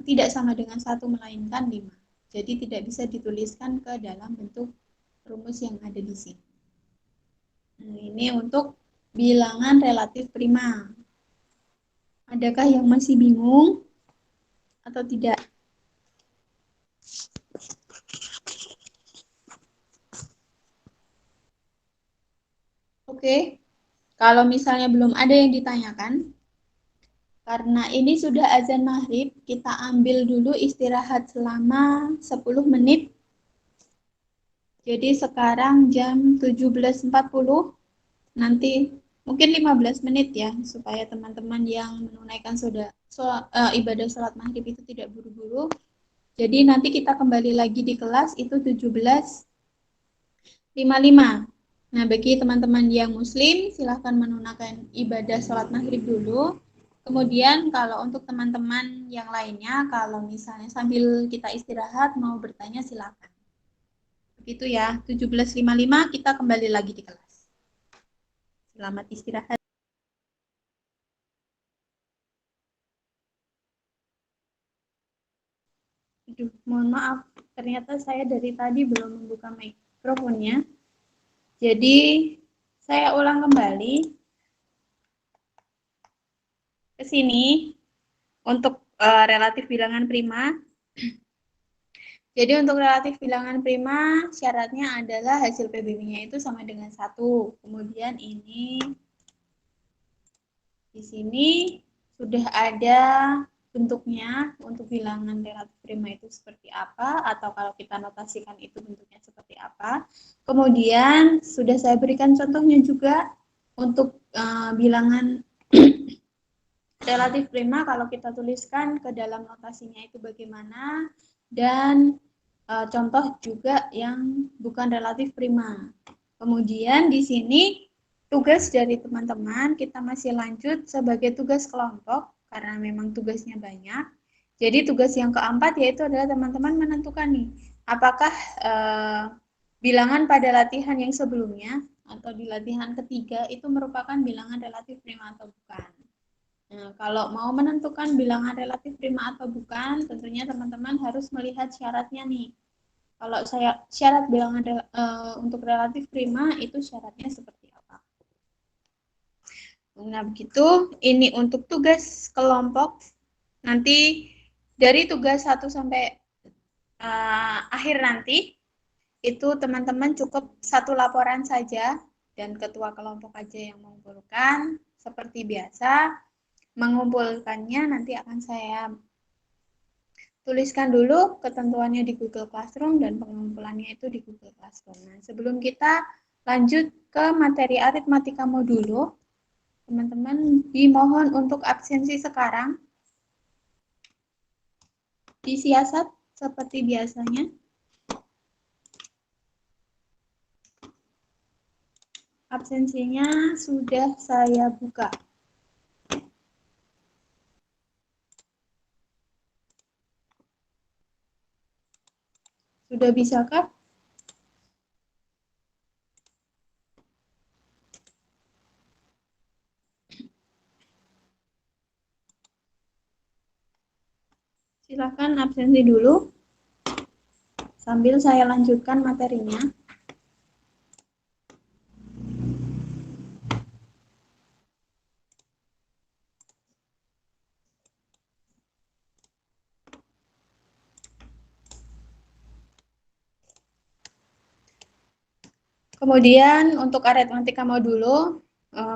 A: tidak sama dengan 1 melainkan 5. Jadi tidak bisa dituliskan ke dalam bentuk rumus yang ada di sini. Nah, ini untuk bilangan relatif prima. Adakah yang masih bingung atau tidak? Oke, kalau misalnya belum ada yang ditanyakan, karena ini sudah azan maghrib, kita ambil dulu istirahat selama 10 menit. Jadi sekarang jam 17.40, nanti mungkin 15 menit ya, supaya teman-teman yang menunaikan ibadah sholat maghrib itu tidak buru-buru. Jadi nanti kita kembali lagi di kelas itu 17.55. Nah, bagi teman-teman yang muslim, silahkan menunaikan ibadah sholat maghrib dulu. Kemudian kalau untuk teman-teman yang lainnya, kalau misalnya sambil kita istirahat mau bertanya silahkan. Begitu ya, 17.55 kita kembali lagi di kelas. Selamat istirahat. Aduh, mohon maaf, ternyata saya dari tadi belum membuka mikrofonnya. Jadi, saya ulang kembali ke sini untuk relatif bilangan prima. Jadi untuk relatif bilangan prima, syaratnya adalah hasil PBB-nya itu sama dengan 1. Kemudian ini di sini sudah ada bentuknya untuk bilangan relatif prima itu seperti apa, atau kalau kita notasikan itu bentuknya seperti apa. Kemudian sudah saya berikan contohnya juga untuk bilangan relatif prima kalau kita tuliskan ke dalam notasinya itu bagaimana, dan contoh juga yang bukan relatif prima. Kemudian di sini tugas dari teman-teman kita masih lanjut sebagai tugas kelompok karena memang tugasnya banyak. Jadi tugas yang keempat yaitu adalah teman-teman menentukan nih, apakah bilangan pada latihan yang sebelumnya atau di latihan ketiga itu merupakan bilangan relatif prima atau bukan. Nah, kalau mau menentukan bilangan relatif prima atau bukan, tentunya teman-teman harus melihat syaratnya nih. Kalau saya syarat bilangan untuk relatif prima itu syaratnya seperti apa? Nah, begitu ini untuk tugas kelompok. Nanti dari tugas 1 sampai akhir nanti itu teman-teman cukup satu laporan saja dan ketua kelompok aja yang mengumpulkan. Seperti biasa, mengumpulkannya nanti akan saya tuliskan dulu ketentuannya di Google Classroom dan pengumpulannya itu di Google Classroom. Nah, sebelum kita lanjut ke materi aritmatika modulo, teman-teman dimohon untuk absensi sekarang. Disiasat seperti biasanya. Absensinya sudah saya buka. Sudah bisakah? Silakan absensi dulu sambil saya lanjutkan materinya. Kemudian untuk aritmatika modulo,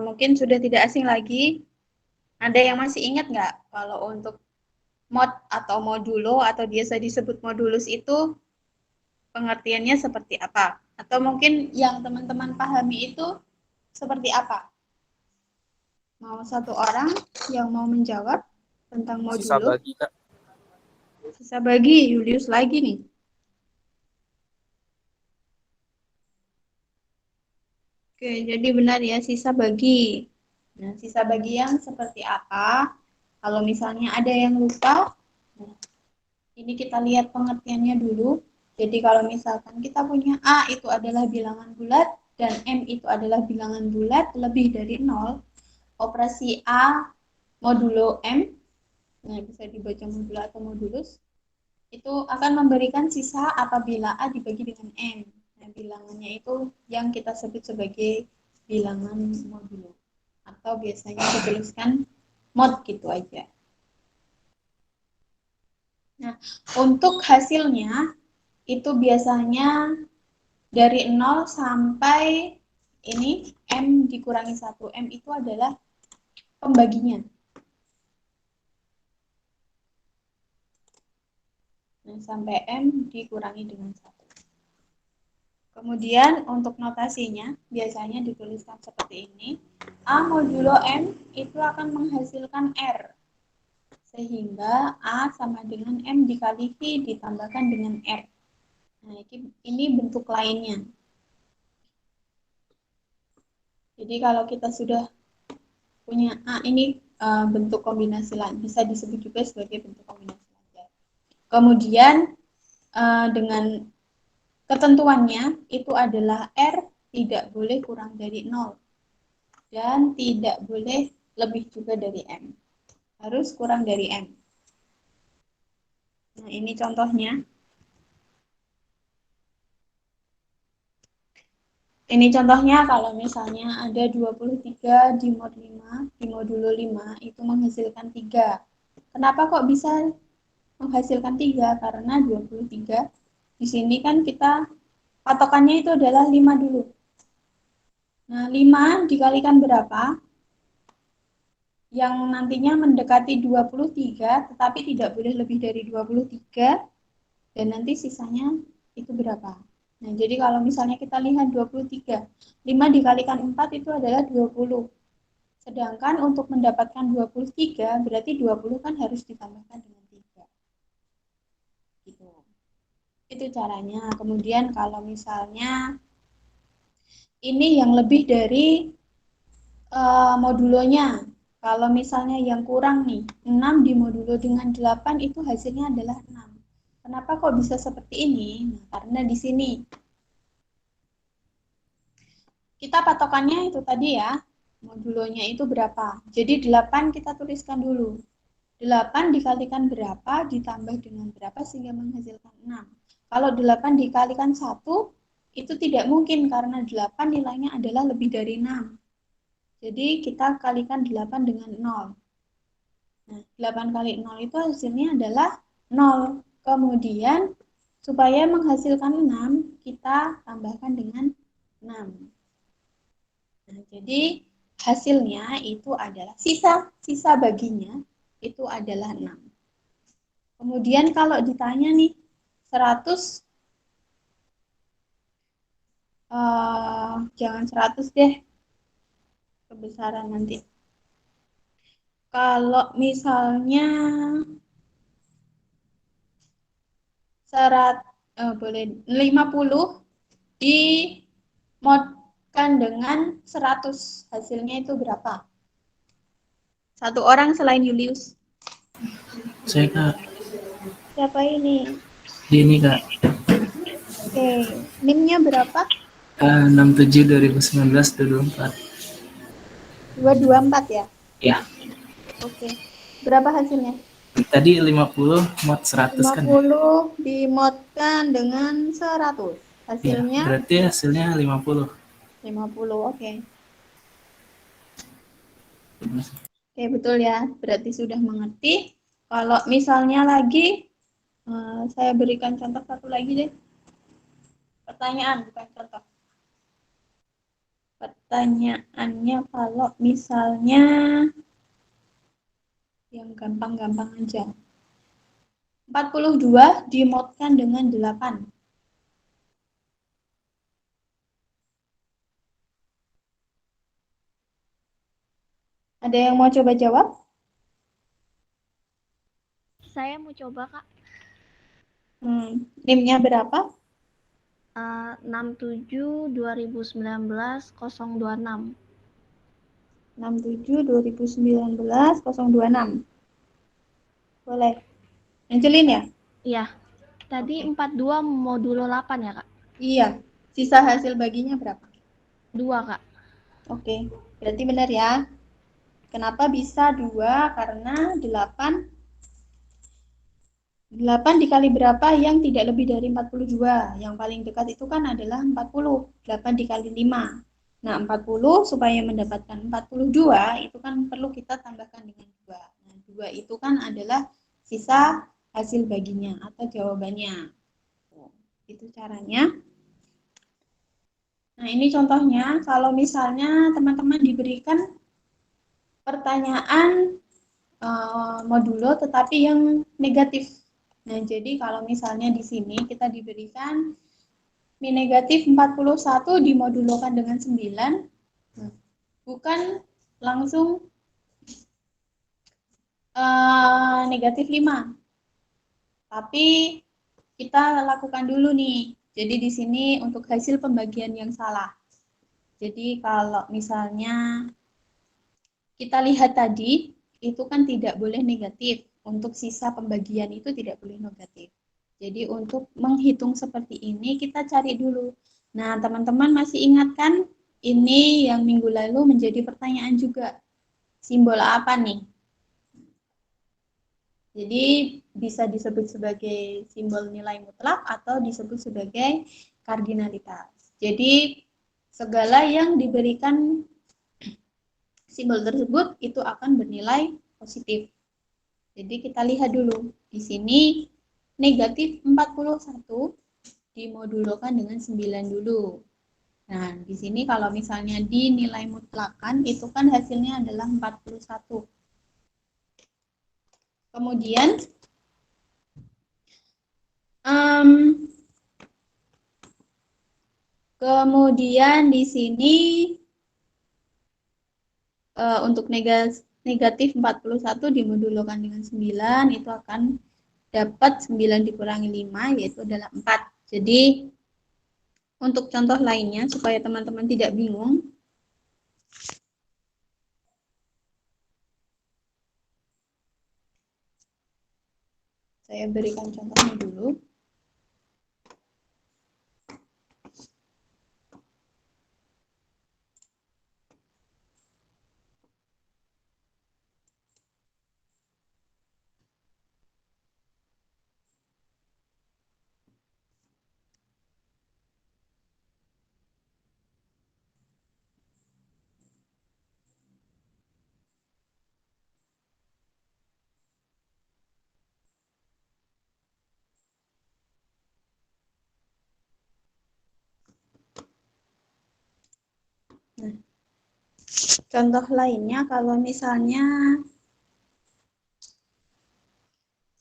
A: mungkin sudah tidak asing lagi. Ada yang masih ingat nggak kalau untuk mod atau modulo atau biasa disebut modulus itu pengertiannya seperti apa? Atau mungkin yang teman-teman pahami itu seperti apa? Mau satu orang yang mau menjawab tentang
B: Sisa
A: modulo?
B: bagi, Kak.
A: Sisa bagi, Julius lagi nih. Oke, jadi benar ya, sisa bagi. Nah, sisa bagi yang seperti apa? Kalau misalnya ada yang lupa, nah, ini kita lihat pengertiannya dulu. Jadi kalau misalkan kita punya A itu adalah bilangan bulat dan M itu adalah bilangan bulat lebih dari 0, operasi A modulo M, nah bisa dibaca modulo atau modulus, itu akan memberikan sisa apabila A dibagi dengan M. Nah, bilangannya itu yang kita sebut sebagai bilangan modulo. Atau biasanya dituliskan mod gitu aja. Nah, untuk hasilnya itu biasanya dari 0 sampai ini M dikurangi 1. M itu adalah pembaginya. Nah, sampai M dikurangi dengan 1. Kemudian untuk notasinya biasanya dituliskan seperti ini. A modulo M itu akan menghasilkan R. Sehingga A sama dengan M dikali V ditambahkan dengan R. Nah, ini bentuk lainnya. Jadi kalau kita sudah punya A ini bentuk kombinasi lain, bisa disebut juga sebagai bentuk kombinasi lain. Kemudian dengan ketentuannya itu adalah R tidak boleh kurang dari 0 dan tidak boleh lebih juga dari M. Harus kurang dari M. Nah, ini contohnya. Ini contohnya kalau misalnya ada 23 di mod 5, di modulo 5 itu menghasilkan 3. Kenapa kok bisa menghasilkan 3? Karena 23 di sini kan kita patokannya itu adalah 5 dulu. Nah, 5 dikalikan berapa? Yang nantinya mendekati 23, tetapi tidak boleh lebih dari 23, dan nanti sisanya itu berapa? Nah, jadi kalau misalnya kita lihat 23, 5 dikalikan 4 itu adalah 20. Sedangkan untuk mendapatkan 23, berarti 20 kan harus ditambahkan dengan 3. Gitu. Itu caranya. Kemudian kalau misalnya ini yang lebih dari modulonya. Kalau misalnya yang kurang nih, 6 dimodulo dengan 8 itu hasilnya adalah 6. Kenapa kok bisa seperti ini? Nah, karena di sini kita patokannya itu tadi ya, modulonya itu berapa. Jadi 8 kita tuliskan dulu. 8 dikalikan berapa ditambah dengan berapa sehingga menghasilkan 6. Kalau 8 dikalikan 1 itu tidak mungkin karena 8 nilainya adalah lebih dari 6. Jadi kita kalikan 8 dengan 0. Nah, 8 kali 0 itu hasilnya adalah 0. Kemudian supaya menghasilkan 6 kita tambahkan dengan 6. Nah, jadi hasilnya itu adalah sisa baginya itu adalah 6. Kemudian kalau ditanya nih 100 jangan 100 deh, kebesaran nanti. Kalau misalnya boleh 50 dimodkan dengan 100, hasilnya itu berapa? Satu orang selain Julius.
C: Saya Kak,
A: Siapa ini?
C: Dini Kak,
A: Oke, NIM-nya berapa?
C: 67 2019 24.
A: 224 ya?
C: Ya,
A: Oke. Berapa hasilnya?
C: tadi 50 mod 100 kan ya?
A: 50 dimodkan dengan 100.
C: Ya,
A: Hasilnya
C: berarti hasilnya 50.
A: 50. Oke. Oke, betul ya. Berarti sudah mengerti. Kalau misalnya lagi, saya berikan contoh satu lagi deh. Pertanyaan, bukan contoh. Pertanyaannya kalau misalnya yang gampang-gampang aja. 42 dimodkan dengan 8. Ada yang mau coba jawab?
D: Saya mau coba, Kak.
A: NIM-nya berapa?
D: 67 2019 026.
A: 67 2019 026. Boleh. Angelin ya?
D: Iya. Tadi
A: Oke.
D: 42 modulo 8 ya, Kak?
A: Iya. Sisa hasil baginya berapa?
D: 2, Kak.
A: Oke. Berarti benar ya. Kenapa bisa 2? Karena 8 dikali berapa yang tidak lebih dari 42. Yang paling dekat itu kan adalah 40. 8 dikali 5. Nah, 40 supaya mendapatkan 42 itu kan perlu kita tambahkan dengan 2. Nah, 2 itu kan adalah sisa hasil baginya atau jawabannya. Itu caranya. Nah, ini contohnya kalau misalnya teman-teman diberikan pertanyaan modulo tetapi yang negatif. Nah, jadi kalau misalnya di sini kita diberikan min negatif 41 dimodulokan dengan 9, bukan langsung negatif 5. Tapi kita lakukan dulu nih. Jadi di sini untuk hasil pembagian yang salah. Jadi kalau misalnya kita lihat tadi, itu kan tidak boleh negatif. Untuk sisa pembagian itu tidak boleh negatif. Jadi untuk menghitung seperti ini, kita cari dulu. Nah, teman-teman masih ingat kan? Ini yang minggu lalu menjadi pertanyaan juga. Simbol apa nih? Jadi bisa disebut sebagai simbol nilai mutlak atau disebut sebagai kardinalitas. Jadi segala yang diberikan simbol tersebut itu akan bernilai positif. Jadi kita lihat dulu. Di sini negatif 41 dimodulokan dengan 9 dulu. Nah, di sini kalau misalnya dinilai mutlakan itu kan hasilnya adalah 41. Kemudian di sini untuk negatif 41 dimodulokan dengan 9 itu akan dapat 9 dikurangi 5 yaitu adalah 4. Jadi untuk contoh lainnya supaya teman-teman tidak bingung. Saya berikan contohnya dulu. Nah, contoh lainnya kalau misalnya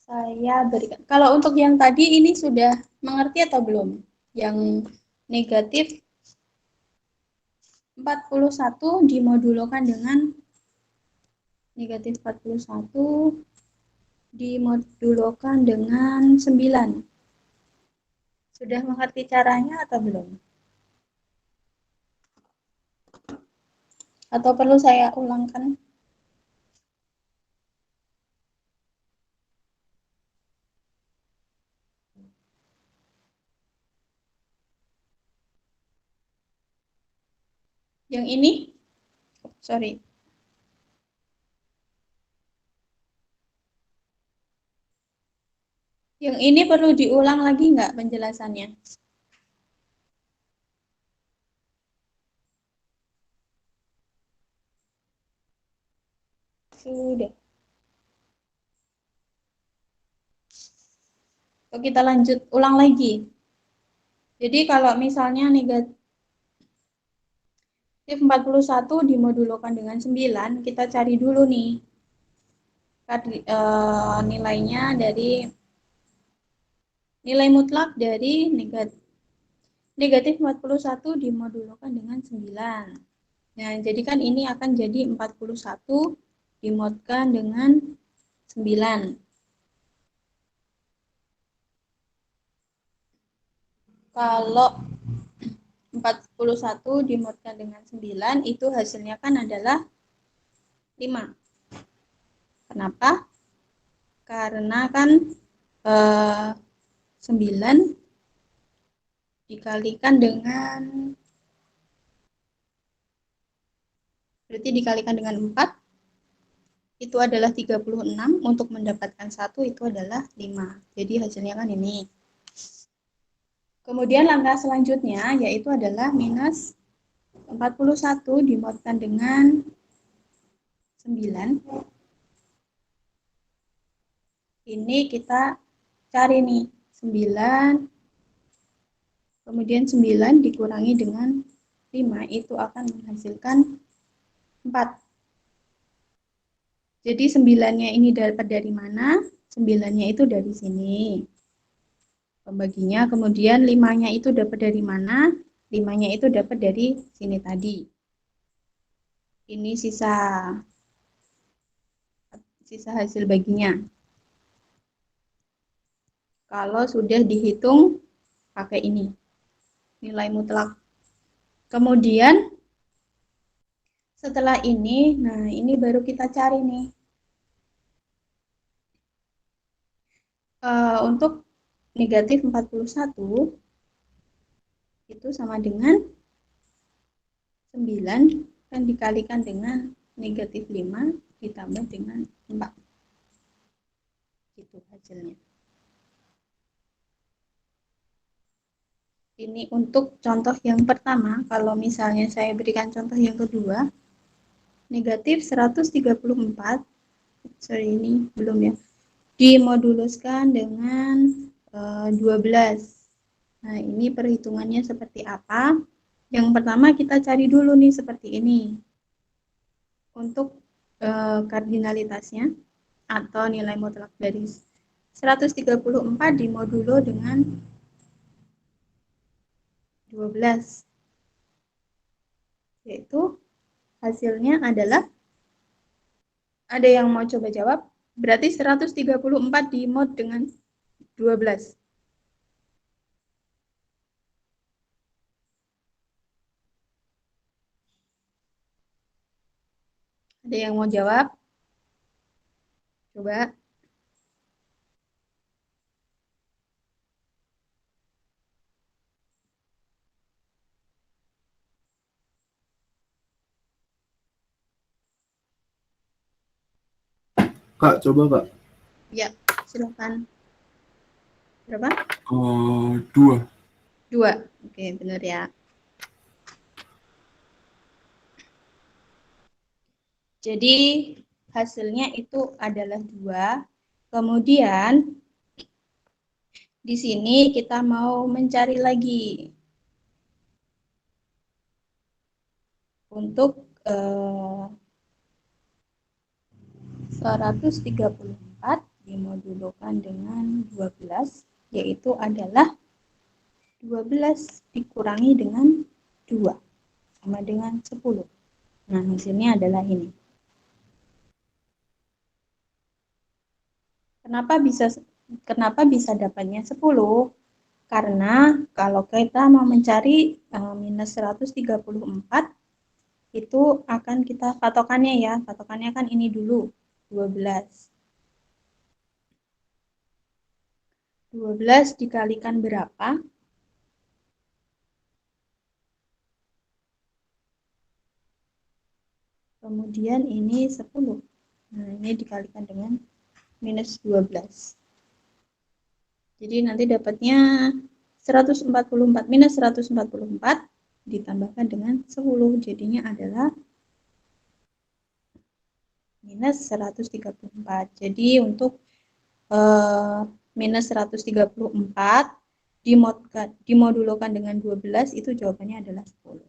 A: saya berikan, kalau untuk yang tadi ini sudah mengerti atau belum? Yang negatif 41 dimodulokan dengan negatif 41 dimodulokan dengan 9. Sudah mengerti caranya atau belum? Atau perlu saya ulangkan? Yang ini? Sorry. Yang ini perlu diulang lagi nggak penjelasannya? Sudah. Oke, kita lanjut ulang lagi. Jadi kalau misalnya negatif 41 dimodulokan dengan 9, kita cari dulu nih nilainya dari nilai mutlak dari negatif 41 dimodulokan dengan 9. Nah, jadi kan ini akan jadi 41 dimodkan dengan 9. Kalau 41 dimodkan dengan 9 itu hasilnya kan adalah 5. Kenapa? Karena kan 9 dikalikan dengan berarti dikalikan dengan 4 itu adalah 36, untuk mendapatkan 1 itu adalah 5. Jadi hasilnya kan ini. Kemudian langkah selanjutnya yaitu adalah minus 41 dimodkan dengan 9. Ini kita cari nih 9, kemudian 9 dikurangi dengan 5 itu akan menghasilkan 4. Jadi 9-nya ini dapat dari mana? 9-nya itu dari sini. Pembaginya, kemudian 5-nya itu dapat dari mana? 5-nya itu dapat dari sini tadi. Ini sisa hasil baginya. Kalau sudah dihitung pakai ini, nilai mutlak. Kemudian setelah ini, nah ini baru kita cari nih. Untuk negatif 41 itu sama dengan 9 kan dikalikan dengan negatif 5 ditambah dengan 4. Itu hasilnya. Ini untuk contoh yang pertama. Kalau misalnya saya berikan contoh yang kedua, negatif 134, sorry ini belum ya, dimoduluskan dengan 12. Nah, ini perhitungannya seperti apa? Yang pertama kita cari dulu nih seperti ini. Untuk kardinalitasnya atau nilai mutlak dari 134 dimodulo dengan 12. Yaitu hasilnya adalah, ada yang mau coba jawab? Berarti 134 dimod dengan 12. Ada yang mau jawab? Coba.
E: Kak, coba Kak.
A: Ya, silakan. Berapa?
E: 2.
A: 2. Oke, benar ya. Jadi hasilnya itu adalah 2. Kemudian di sini kita mau mencari lagi untuk 134 dimodulkan dengan 12, yaitu adalah 12 dikurangi dengan 2 sama dengan 10. Nah, hasilnya adalah ini. Kenapa bisa dapatnya 10? Karena kalau kita mau mencari minus 134, itu akan kita patokannya ya. Patokannya kan ini dulu, 12. 12 dikalikan berapa? Kemudian ini 10. Nah, ini dikalikan dengan minus 12. Jadi nanti dapatnya 144 minus 144 ditambahkan dengan 10. Jadinya adalah minus 134. Jadi untuk minus 134 dimodulkan dengan 12 itu jawabannya adalah 10.